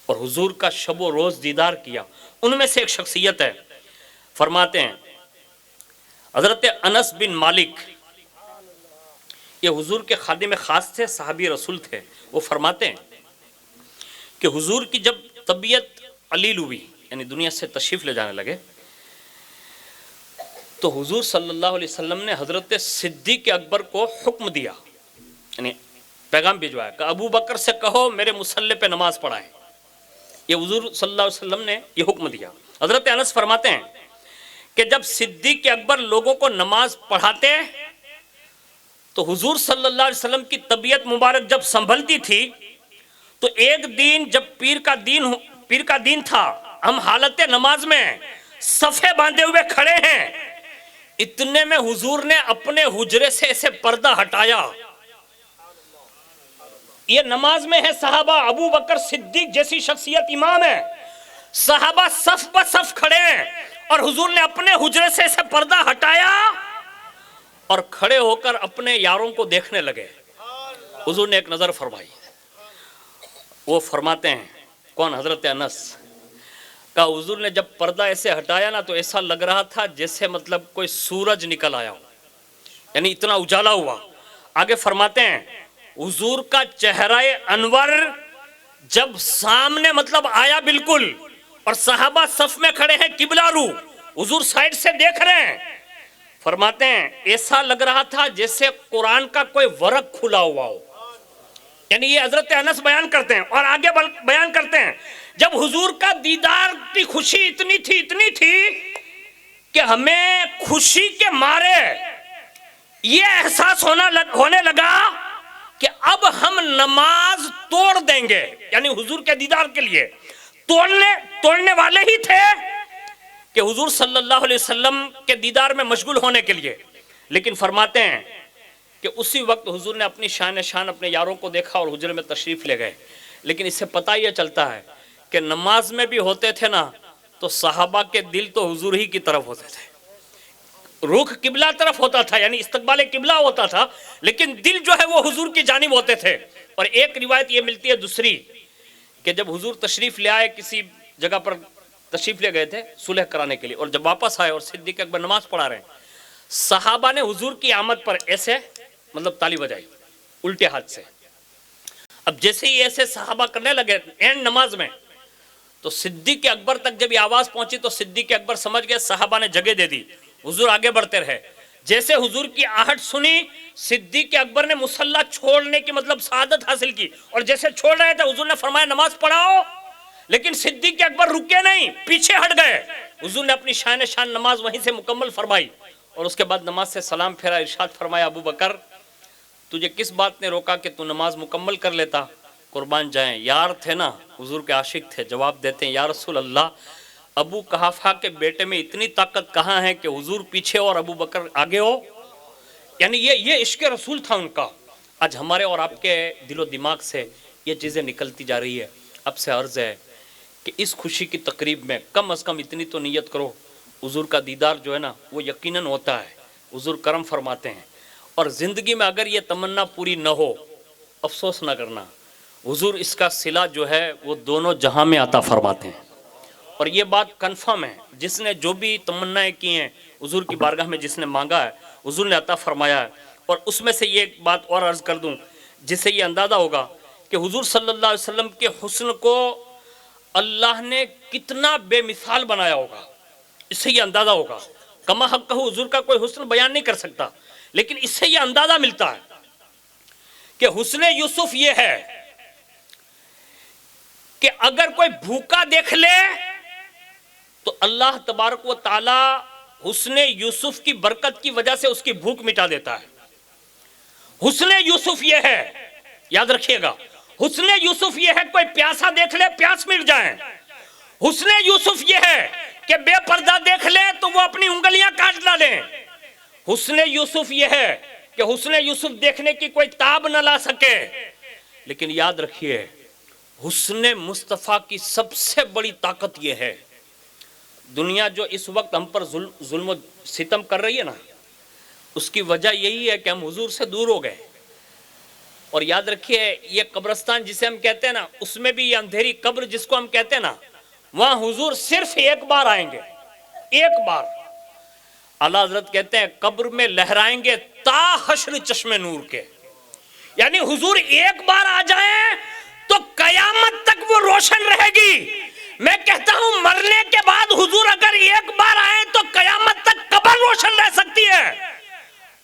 اور حضور کا شب و روز دیدار کیا۔ ان میں سے ایک شخصیت ہے، فرماتے ہیں حضرت انس بن مالک، یہ حضور کے خادم خاص تھے، صحابی رسول تھے۔ وہ فرماتے ہیں کہ حضور کی جب طبیعت علیل ہوئی، یعنی دنیا سے تشریف لے جانے لگے، تو حضور صلی اللہ علیہ وسلم نے حضرت صدیق اکبر کو حکم دیا، یعنی پیغام بھجوایا کہ ابو بکر سے کہو میرے مصلی پہ نماز پڑھائیں۔ یہ حضور صلی اللہ علیہ وسلم نے یہ حکم دیا۔ حضرت انس فرماتے ہیں کہ جب صدیق اکبر لوگوں کو نماز پڑھاتے تو حضور صلی اللہ علیہ وسلم کی طبیعت مبارک جب سنبھلتی تھی تو ایک دن جب پیر کا دن تھا، ہم حالت نماز میں صفے باندھے ہوئے کھڑے ہیں، اتنے میں حضور نے اپنے حجرے سے ایسے پردہ ہٹایا۔ یہ نماز میں ہے، صحابہ ابو بکر صدیق جیسی شخصیت امام ہے، صحابہ صف پر صف کھڑے ہیں، اور حضور نے اپنے حجرے سے ایسے پردہ ہٹایا اور کھڑے ہو کر اپنے یاروں کو دیکھنے لگے۔ حضور نے ایک نظر فرمائی، وہ فرماتے ہیں کون؟ حضرت انس کا حضور نے جب پردہ ایسے ہٹایا نا تو ایسا لگ رہا تھا جیسے کوئی سورج نکل آیا ہو، یعنی اتنا اجالا ہوا۔ آگے فرماتے ہیں حضور کا چہرہ انور جب سامنے آیا بالکل، اور صحابہ صف میں کھڑے ہیں قبلہ رو، حضور سائیڈ سے دیکھ رہے ہیں، فرماتے ہیں ایسا لگ رہا تھا جیسے قرآن کا کوئی ورق کھلا ہوا ہو، یعنی یہ حضرت انس بیان کرتے ہیں۔ اور آگے بیان کرتے ہیں جب حضور کا دیدار کی خوشی اتنی تھی کہ ہمیں خوشی کے مارے یہ احساس ہونے لگا کہ اب ہم نماز توڑ دیں گے، یعنی حضور کے دیدار کے لیے توڑنے والے ہی تھے کہ حضور صلی اللہ علیہ وسلم کے دیدار میں مشغول ہونے کے لیے۔ لیکن فرماتے ہیں کہ اسی وقت حضور نے اپنی شان اپنے یاروں کو دیکھا اور حجرے میں تشریف لے گئے۔ لیکن اس سے پتہ یہ چلتا ہے کہ نماز میں بھی ہوتے تھے نا تو صحابہ کے دل تو حضور ہی کی طرف ہوتے تھے، رخ قبلہ طرف ہوتا تھا، یعنی استقبال قبلہ ہوتا تھا، لیکن دل جو ہے وہ حضور کی جانب ہوتے تھے۔ اور ایک روایت یہ ملتی ہے دوسری کہ جب حضور تشریف لے آئے، کسی جگہ پر تشریف لے گئے تھے صلح کرانے کے لیے، اور جب واپس آئے اور صدیق اکبر نماز پڑھا رہے ہیں، صحابہ نے حضور کی آمد پر ایسے تالی بجائی الٹے ہاتھ سے۔ اب جیسے ہی ایسے صحابہ کرنے لگے اینڈ نماز میں، تو صدیق اکبر تک جب یہ آواز پہنچی تو صدیق اکبر سمجھ گئے، صحابہ نے جگہ دے دی، حضور آگے بڑھتے رہے۔ جیسے حضور کی آہٹ سنی، صدیق اکبر نے مصلی چھوڑنے کی سعادت حاصل کی، اور جیسے چھوڑ رہے تھے حضور نے فرمایا نماز پڑھاؤ، لیکن صدیق اکبر رکے نہیں، پیچھے ہٹ گئے۔ حضور نے اپنی شان نماز وہیں سے مکمل فرمائی، اور اس کے بعد نماز سے سلام پھیرا، ارشاد فرمایا ابو بکر تجھے کس بات نے روکا کہ تو نماز مکمل کر لیتا؟ قربان جائیں، یار تھے نا، حضور کے عاشق تھے، جواب دیتے ہیں یا رسول اللہ ابو قحافہ کے بیٹے میں اتنی طاقت کہاں ہے کہ حضور پیچھے اور ابو بکر آگے ہو؟ یعنی یہ عشق رسول تھا ان کا۔ آج ہمارے اور آپ کے دل و دماغ سے یہ چیزیں نکلتی جا رہی ہے۔ اب سے عرض ہے کہ اس خوشی کی تقریب میں کم از کم اتنی تو نیت کرو، حضور کا دیدار جو ہے نا وہ یقیناً ہوتا ہے، حضور کرم فرماتے ہیں، اور زندگی میں اگر یہ تمنا پوری نہ ہو افسوس نہ کرنا، حضور اس کا صلہ جو ہے وہ دونوں جہاں میں عطا فرماتے ہیں۔ اور یہ بات کنفرم ہے، جس نے جو بھی تمنائیں کی ہیں حضور کی بارگاہ میں جس نے مانگا ہے حضور نے عطا فرمایا ہے۔ اور اس میں سے یہ ایک بات اور عرض کر دوں جس سے یہ اندازہ ہوگا کہ حضور صلی اللہ علیہ وسلم کے حسن کو اللہ نے کتنا بے مثال بنایا ہوگا، اس سے یہ اندازہ ہوگا۔ کما حق کہو، حضور کا کوئی حسن بیان نہیں کر سکتا، لیکن اس سے یہ اندازہ ملتا ہے کہ حسن یوسف یہ ہے کہ اگر کوئی بھوکا دیکھ لے تو اللہ تبارک و تعالی حسن یوسف کی برکت کی وجہ سے اس کی بھوک مٹا دیتا ہے۔ حسن یوسف یہ ہے، یاد رکھیے گا، حسن یوسف یہ ہے کوئی پیاسا دیکھ لے پیاس مٹ جائے۔ حسن یوسف یہ ہے کہ بے پردہ دیکھ لے تو وہ اپنی انگلیاں کاٹ ڈالیں۔ حسن یوسف یہ ہے کہ حسن یوسف دیکھنے کی کوئی تاب نہ لا سکے۔ لیکن یاد رکھیے حسن مصطفیٰ کی سب سے بڑی طاقت یہ ہے، دنیا جو اس وقت ہم پر ظلم و ستم کر رہی ہے نا، اس کی وجہ یہی ہے کہ ہم حضور سے دور ہو گئے۔ اور یاد رکھیے یہ قبرستان جسے ہم کہتے ہیں نا، اس میں بھی یہ اندھیری قبر جس کو ہم کہتے ہیں نا، وہاں حضور صرف ایک بار آئیں گے، ایک بار۔ اعلیٰ حضرت کہتے ہیں قبر میں لہرائیں گے تا حشر چشم نور کے، یعنی حضور ایک بار آ جائیں تو قیامت تک وہ روشن رہے گی۔ میں کہتا ہوں مرنے کے بعد حضور اگر ایک بار آئیں تو قیامت تک قبر روشن رہ سکتی ہے۔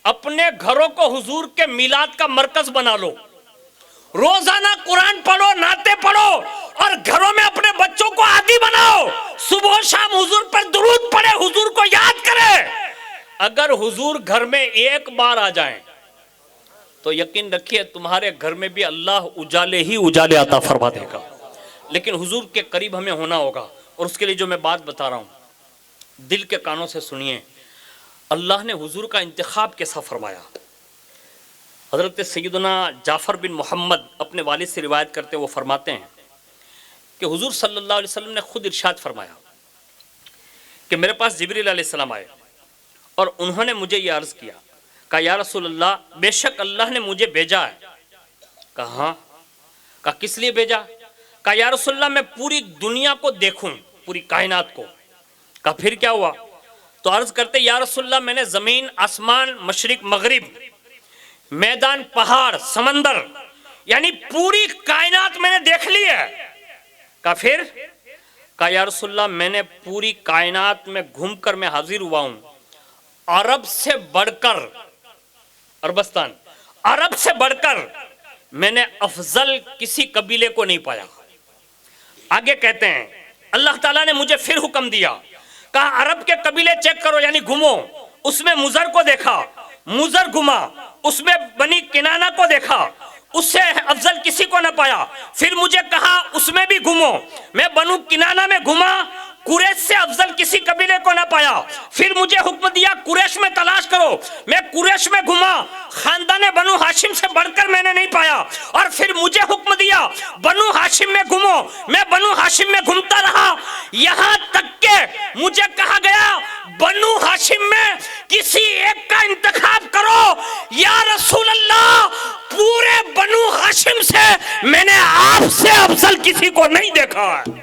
اپنے گھروں کو حضور کے میلاد کا مرکز بنا لو، روزانہ قرآن پڑھو، نعتیں پڑھو، اور گھروں میں اپنے بچوں کو عادی بناؤ، صبح و شام حضور پر درود پڑھے، حضور کو یاد کرے۔ اگر حضور گھر میں ایک بار آ جائیں تو یقین رکھیے تمہارے گھر میں بھی اللہ اجالے ہی اجالے عطا فرما دے گا۔ لیکن حضور کے قریب ہمیں ہونا ہوگا، اور اس کے لیے جو میں بات بتا رہا ہوں دل کے کانوں سے سنیے۔ اللہ نے حضور کا انتخاب کیسا فرمایا؟ حضرت سیدنا جعفر بن محمد اپنے والد سے روایت کرتے وہ فرماتے ہیں کہ حضور صلی اللہ علیہ وسلم نے خود ارشاد فرمایا کہ میرے پاس جبریل علیہ السلام آئے اور انہوں نے مجھے یہ عرض کیا، کہا یا رسول اللہ بے شک اللہ نے مجھے بھیجا ہے۔ کہا ہاں۔ کہا کس لیے بھیجا؟ کہا یا رسول اللہ میں پوری دنیا کو دیکھوں، پوری کائنات کو۔ کہا پھر کیا ہوا؟ تو عرض کرتے یا رسول اللہ میں نے زمین، آسمان، مشرق، مغرب، میدان، پہاڑ، سمندر، یعنی پوری کائنات میں نے دیکھ لی ہے۔ کہا پھر؟ کہا یا رسول اللہ میں نے پوری کائنات میں گھوم کر میں حاضر ہوا ہوں، عرب سے بڑھ کر، عربستان، عرب سے بڑھ کر میں نے افضل کسی قبیلے کو نہیں پایا۔ آگے کہتے ہیں اللہ تعالیٰ نے مجھے پھر حکم دیا، کہا عرب کے قبیلے چیک کرو، یعنی گھومو، اس میں مزر کو دیکھا، مزر گھما، اس میں بنی کنانہ کو دیکھا، اس سے افضل کسی کو نہ پایا۔ پھر مجھے کہا اس میں بھی گھومو، میں بنو کنانہ میں گھما، قریش سے افضل کسی قبیلے کو نہ پایا۔ پھر مجھے حکم دیا قریش میں تلاش کرو، میں قریش میں گھما، خاندان بنو ہاشم سے بڑھ کر میں نے نہیں پایا۔ اور پھر مجھے حکم دیا بنو ہاشم میں گھومو، میں بنو ہاشم میں گھومتا رہا، یہاں تک کہ مجھے کہا گیا بنو ہاشم میں کسی ایک کا انتخاب کرو۔ یا رسول اللہ پورے بنو ہاشم سے میں نے آپ سے افضل کسی کو نہیں دیکھا ہے۔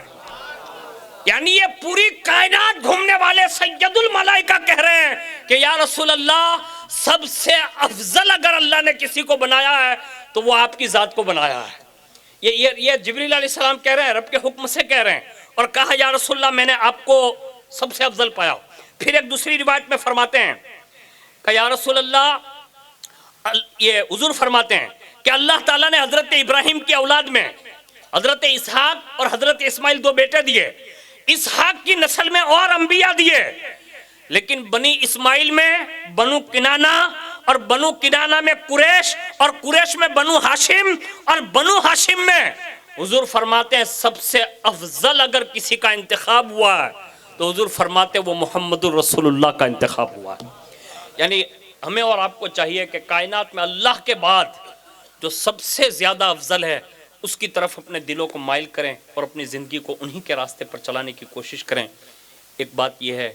یعنی یہ پوری کائنات گھومنے والے سید الملائکہ کہہ رہے ہیں کہ یا رسول اللہ سب سے افضل اگر اللہ نے کسی کو بنایا ہے تو وہ آپ کی ذات کو بنایا ہے۔ یہ جبریل علیہ السلام کہہ رہے ہیں، رب کے حکم سے کہہ رہے ہیں، اور کہا یا رسول اللہ میں نے آپ کو سب سے افضل پایا۔ پھر ایک دوسری روایت میں فرماتے ہیں کہ یا رسول اللہ، یہ حضور فرماتے ہیں کہ اللہ تعالیٰ نے حضرت ابراہیم کی اولاد میں حضرت اسحاق اور حضرت اسماعیل دو بیٹے دیے، اسحاق کی نسل میں اور انبیاء دیے، لیکن بنی اسماعیل میں بنو کنانہ اور بنو کنانہ میں قریش اور قریش میں بنو ہاشم، اور بنو ہاشم میں حضور فرماتے ہیں سب سے افضل اگر کسی کا انتخاب ہوا ہے تو حضور فرماتے ہیں وہ محمد الرسول اللہ کا انتخاب ہوا ہے۔ یعنی ہمیں اور آپ کو چاہیے کہ کائنات میں اللہ کے بعد جو سب سے زیادہ افضل ہے اس کی طرف اپنے دلوں کو مائل کریں اور اپنی زندگی کو انہی کے راستے پر چلانے کی کوشش کریں۔ ایک بات یہ ہے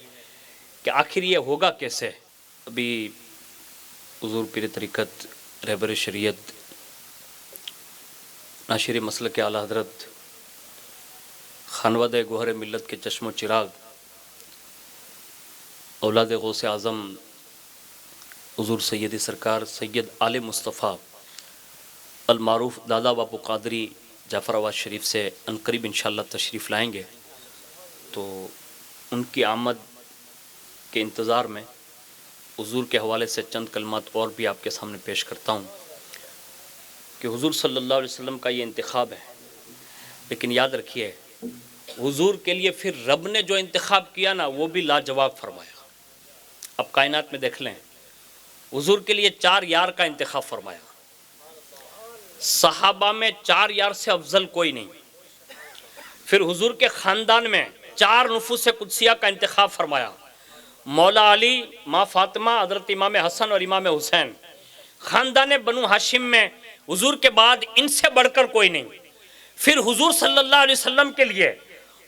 کہ آخر یہ ہوگا کیسے؟ ابھی حضور پیر طریقت، رہبر شریعت، ناشر مسلک اعلیٰ حضرت، خانوادہ گوہر ملت کے چشم و چراغ، اولاد غوث اعظم حضور سیدی سرکار سید آل مصطفیٰ المعروف دادا باپو قادری جعفر آباد شریف سے عنقریب انشاءاللہ تشریف لائیں گے، تو ان کی آمد کے انتظار میں حضور کے حوالے سے چند کلمات اور بھی آپ کے سامنے پیش کرتا ہوں کہ حضور صلی اللہ علیہ وسلم کا یہ انتخاب ہے، لیکن یاد رکھیے حضور کے لیے پھر رب نے جو انتخاب کیا نا وہ بھی لاجواب فرمایا۔ اب کائنات میں دیکھ لیں، حضور کے لیے 4 یار کا انتخاب فرمایا، صحابہ میں 4 یار سے افضل کوئی نہیں، پھر حضور کے خاندان میں 4 نفوس قدسیہ کا انتخاب فرمایا، مولا علی، ماں فاطمہ، حضرت امام حسن اور امام حسین، خاندان بنو ہاشم میں حضور کے بعد ان سے بڑھ کر کوئی نہیں، پھر حضور صلی اللہ علیہ وسلم کے لیے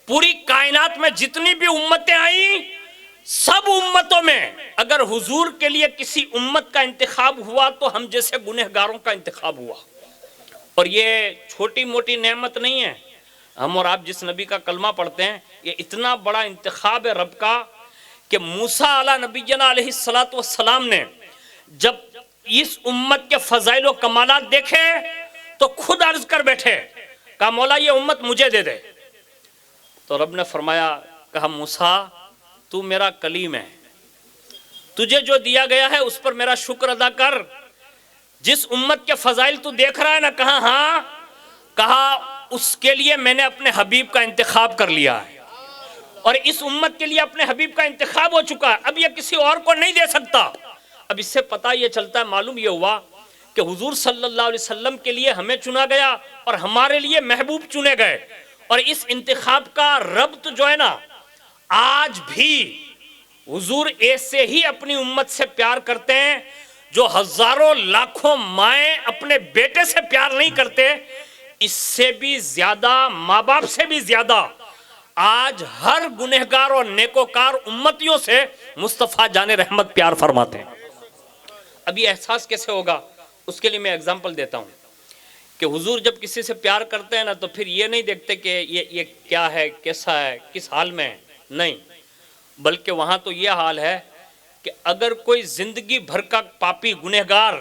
پوری کائنات میں جتنی بھی امتیں آئیں سب امتوں میں اگر حضور کے لیے کسی امت کا انتخاب ہوا تو ہم جیسے گنہگاروں کا انتخاب ہوا۔ اور یہ چھوٹی موٹی نعمت نہیں ہے، ہم اور آپ جس نبی کا کلمہ پڑھتے ہیں یہ اتنا بڑا انتخاب ہے رب کا کہ موسیٰ علیہ نبینا علیہ السلام نے جب اس امت کے فضائل و کمالات دیکھے تو خود عرض کر بیٹھے، کہا مولا یہ امت مجھے دے دے، تو رب نے فرمایا، کہا موسیٰ تو میرا کلیم ہے، تجھے جو دیا گیا ہے اس پر میرا شکر ادا کر، جس امت کے فضائل تو دیکھ رہا ہے نا، کہا ہاں، کہا اس کے لیے میں نے اپنے حبیب کا انتخاب کر لیا ہے، اور اس امت کے لیے اپنے حبیب کا انتخاب ہو چکا ہے، اب یہ کسی اور کو نہیں دے سکتا۔ اب اس سے پتہ یہ چلتا ہے، معلوم یہ ہوا کہ حضور صلی اللہ علیہ وسلم کے لیے ہمیں چنا گیا اور ہمارے لیے محبوب چنے گئے، اور اس انتخاب کا ربط جو ہے نا آج بھی حضور ایسے ہی اپنی امت سے پیار کرتے ہیں جو ہزاروں لاکھوں مائیں اپنے بیٹے سے پیار نہیں کرتے، اس سے بھی زیادہ، ماں باپ سے بھی زیادہ آج ہر گنہگار اور نیکوکار امتیوں سے مصطفیٰ جان رحمت پیار فرماتے ہیں۔ اب یہ احساس کیسے ہوگا؟ اس کے لیے میں اگزامپل دیتا ہوں کہ حضور جب کسی سے پیار کرتے ہیں نا تو پھر یہ نہیں دیکھتے کہ یہ کیا ہے، کیسا ہے، کس حال میں ہے، نہیں، بلکہ وہاں تو یہ حال ہے کہ اگر کوئی زندگی بھر کا پاپی گنہگار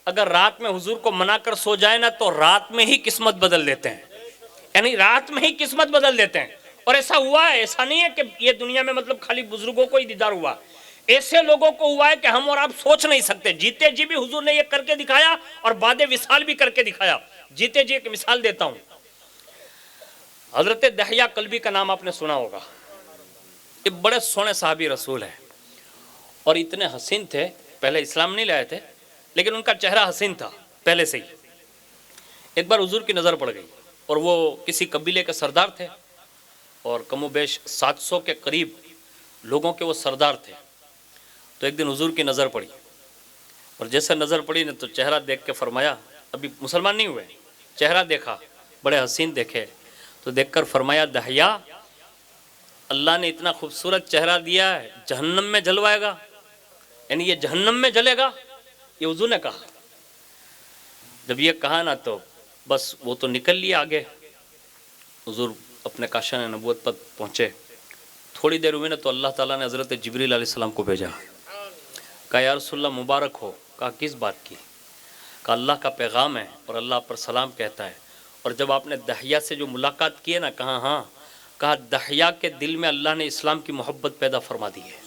اگر رات میں حضور کو منا کر سو جائے نا تو رات میں ہی قسمت بدل دیتے ہیں، یعنی رات میں ہی قسمت بدل دیتے ہیں۔ اور ایسا ہوا ہے، ایسا نہیں ہے کہ یہ دنیا میں مطلب خالی بزرگوں کو ہی دیدار ہوا، ایسے لوگوں کو ہوا ہے کہ ہم اور آپ سوچ نہیں سکتے، جیتے جی بھی حضور نے یہ کر کے دکھایا اور بعد وصال بھی کر کے دکھایا۔ جیتے جی ایک مثال دیتا ہوں، حضرت دحیہ کلبی کا نام آپ نے سنا ہوگا، یہ بڑے سونے صحابی رسول ہیں اور اتنے حسین تھے، پہلے اسلام نہیں لائے تھے لیکن ان کا چہرہ حسین تھا پہلے سے ہی۔ ایک بار حضور کی نظر پڑ گئی اور وہ کسی قبیلے کے سردار تھے اور کم و بیش 700 کے قریب لوگوں کے وہ سردار تھے، تو ایک دن حضور کی نظر پڑی اور جیسے نظر پڑی نا تو چہرہ دیکھ کے فرمایا، ابھی مسلمان نہیں ہوئے، چہرہ دیکھا، بڑے حسین دیکھے تو دیکھ کر فرمایا، دحیہ اللہ نے اتنا خوبصورت چہرہ دیا ہے، جہنم میں جلوائے گا، یعنی یہ جہنم میں جلے گا، یہ حضور نے کہا۔ جب یہ کہا نا تو بس وہ تو نکل لیا آگے، حضور اپنے کاشان نبوت پر پہنچے، تھوڑی دیر ہوئی نا تو اللہ تعالیٰ نے حضرت جبریل علیہ السلام کو بھیجا، کہا یا رسول اللہ مبارک ہو، کہا کس بات کی؟ کہا اللہ کا پیغام ہے اور اللہ پر سلام کہتا ہے، اور جب آپ نے دحیہ سے جو ملاقات کی ہے نا، کہا ہاں، کہا دحیہ کے دل میں اللہ نے اسلام کی محبت پیدا فرما دی ہے،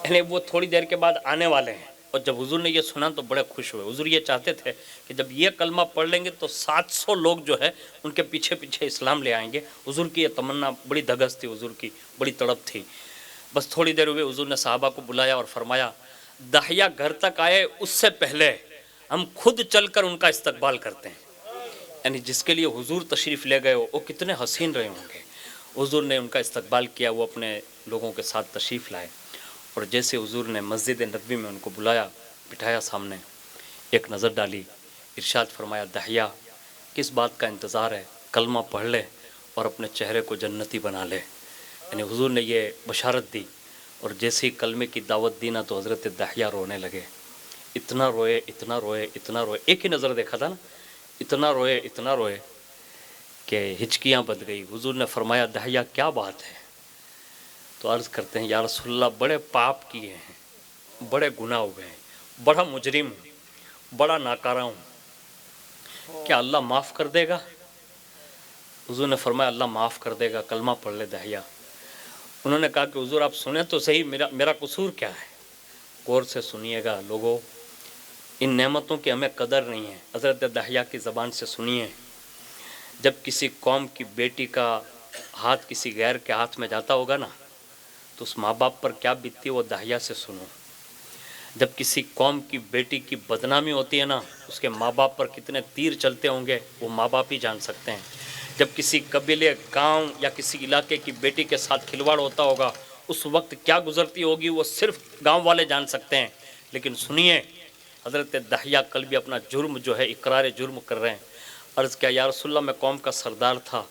یعنی وہ تھوڑی دیر کے بعد آنے والے ہیں۔ اور جب حضور نے یہ سنا تو بڑے خوش ہوئے، حضور یہ چاہتے تھے کہ جب یہ کلمہ پڑھ لیں گے تو 700 لوگ جو ہے ان کے پیچھے پیچھے اسلام لے آئیں گے۔ حضور کی یہ تمنا بڑی دھگس تھی، حضور کی بڑی تڑپ تھی۔ بس تھوڑی دیر ہوئے حضور نے صحابہ کو بلایا اور فرمایا، دحیہ گھر تک آئے اس سے پہلے ہم خود چل کر ان کا استقبال کرتے ہیں. یعنی جس کے لیے حضور تشریف لے گئے ہو وہ کتنے حسین رہے ہوں گے. حضور نے ان کا استقبال کیا, وہ اپنے لوگوں کے ساتھ تشریف لائے, اور جیسے حضور نے مسجد نبوی میں ان کو بلایا, بٹھایا سامنے, ایک نظر ڈالی, ارشاد فرمایا دحیہ کس بات کا انتظار ہے, کلمہ پڑھ لے اور اپنے چہرے کو جنتی بنا لے. یعنی حضور نے یہ بشارت دی, اور جیسے ہی کلمے کی دعوت دی نا تو حضرت دحیہ رونے لگے. اتنا روئے اتنا روئے اتنا روئے, ایک ہی نظر دیکھا تھا نا, اتنا روئے کہ ہچکیاں بند گئی. حضور نے فرمایا دحیہ کیا بات ہے؟ تو عرض کرتے ہیں یا رسول اللہ بڑے پاپ کیے ہیں, بڑے گناہ ہوئے ہیں, بڑا مجرم ہوں, بڑا ناکارہ ہوں, کیا اللہ معاف کر دے گا؟ حضور نے فرمایا اللہ معاف کر دے گا, کلمہ پڑھ لے دحیہ. انہوں نے کہا کہ حضور آپ سنیں تو صحیح, میرا قصور کیا ہے؟ غور سے سنیے گا لوگوں, ان نعمتوں کی ہمیں قدر نہیں ہے. حضرت دحیہ کی زبان سے سنیے, جب کسی قوم کی بیٹی کا ہاتھ کسی غیر کے ہاتھ میں جاتا ہوگا نا تو اس ماں باپ پر کیا بیتتی ہے وہ دحیہ سے سنو. جب کسی قوم کی بیٹی کی بدنامی ہوتی ہے نا, اس کے ماں باپ پر کتنے تیر چلتے ہوں گے وہ ماں باپ ہی جان سکتے ہیں. جب کسی قبیلے, گاؤں یا کسی علاقے کی بیٹی کے ساتھ کھلواڑ ہوتا ہوگا اس وقت کیا گزرتی ہوگی وہ صرف گاؤں والے جان سکتے ہیں. لیکن سنیے, حضرت دحیہ کل بھی اپنا جرم جو ہے اقرار جرم کر رہے ہیں. عرض کیا یا رسول اللہ میں قوم کا سردار تھا,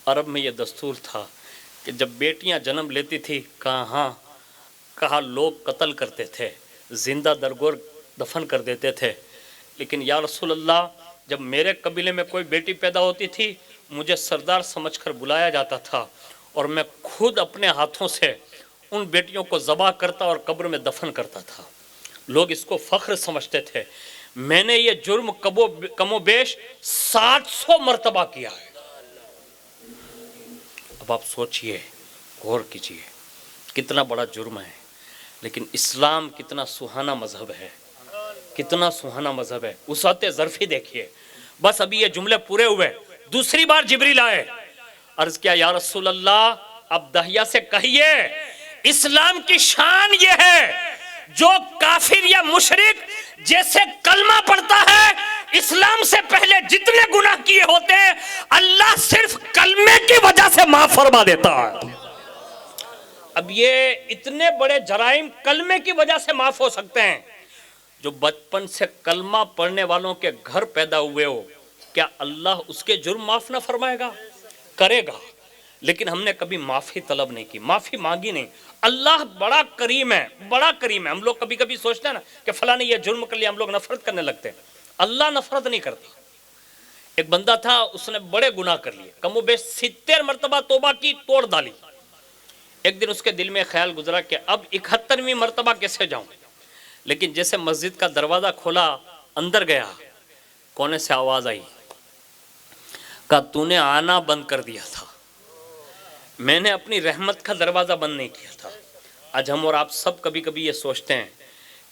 عرب میں یہ دستور تھا کہ جب بیٹیاں جنم لیتی تھی کہاں لوگ قتل کرتے تھے, زندہ درگور دفن کر دیتے تھے. لیکن یا رسول اللہ جب میرے قبیلے میں کوئی بیٹی پیدا ہوتی تھی مجھے سردار سمجھ کر بلایا جاتا تھا, اور میں خود اپنے ہاتھوں سے ان بیٹیوں کو ذبح کرتا اور قبر میں دفن کرتا تھا. لوگ اس کو فخر سمجھتے تھے. میں نے یہ جرم کم و بیش 700 مرتبہ کیا ہے. اب آپ سوچئے, غور کیجئے, کتنا بڑا جرم ہے. لیکن اسلام کتنا سہانا مذہب ہے, کتنا سہانا مذہب ہے. وسعت ظرفی دیکھیے. بس ابھی یہ جملے پورے ہوئے, دوسری بار جبریل آئے, عرض کیا یا رسول اللہ اب دحیہ سے کہیے اسلام کی شان یہ ہے جو کافر یا مشرک جیسے کلمہ پڑھتا ہے اسلام سے پہلے جتنے گناہ کیے ہوتے ہیں اللہ صرف کلمے کی وجہ سے معاف فرما دیتا ہے. اب یہ اتنے بڑے جرائم کلمے کی وجہ سے معاف ہو سکتے ہیں. جو بچپن سے کلمہ پڑھنے والوں کے گھر پیدا ہوئے ہو, کیا اللہ اس کے جرم معاف نہ فرمائے گا؟ کرے گا. لیکن ہم نے کبھی معافی طلب نہیں کی, معافی مانگی نہیں. اللہ بڑا کریم ہے, بڑا کریم ہے. ہم لوگ کبھی کبھی سوچتے ہیں نا کہ فلاں نے یہ جرم کر لیا, ہم لوگ نفرت کرنے لگتے ہیں. اللہ نفرت نہیں کرتا. ایک بندہ تھا, اس نے بڑے گناہ کر لیے, کم و بیش 70 مرتبہ توبہ کی, توڑ ڈالی. ایک دن اس کے دل میں خیال گزرا کہ اب 71ویں مرتبہ کیسے جاؤں. لیکن جیسے مسجد کا دروازہ کھولا, اندر گیا, کونے سے آواز آئی, کہا تو نے آنا بند کر دیا تھا, میں نے اپنی رحمت کا دروازہ بند نہیں کیا تھا. آج ہم اور آپ سب کبھی کبھی یہ سوچتے ہیں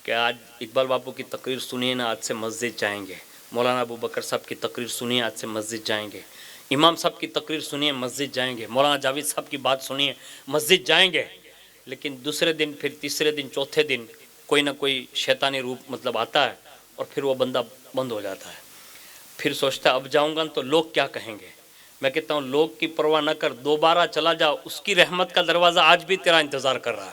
کہ آج اقبال باپو کی تقریر سنیے نا, آج سے مسجد جائیں گے. مولانا ابو بکر صاحب کی تقریر سنیے, آج سے مسجد جائیں گے. امام صاحب کی تقریر سنیے, مسجد جائیں گے. مولانا جاوید صاحب کی بات سنیے, مسجد جائیں گے. لیکن دوسرے دن, پھر تیسرے دن, چوتھے دن کوئی نہ کوئی شیطانی روپ مطلب آتا ہے اور پھر وہ بندہ بند ہو جاتا ہے. پھر سوچتا ہے اب جاؤں گا تو لوگ کیا کہیں گے. میں کہتا ہوں لوگ کی پرواہ نہ کر, دوبارہ چلا جا, اس کی رحمت کا دروازہ آج بھی تیرا انتظار کر رہا ہے.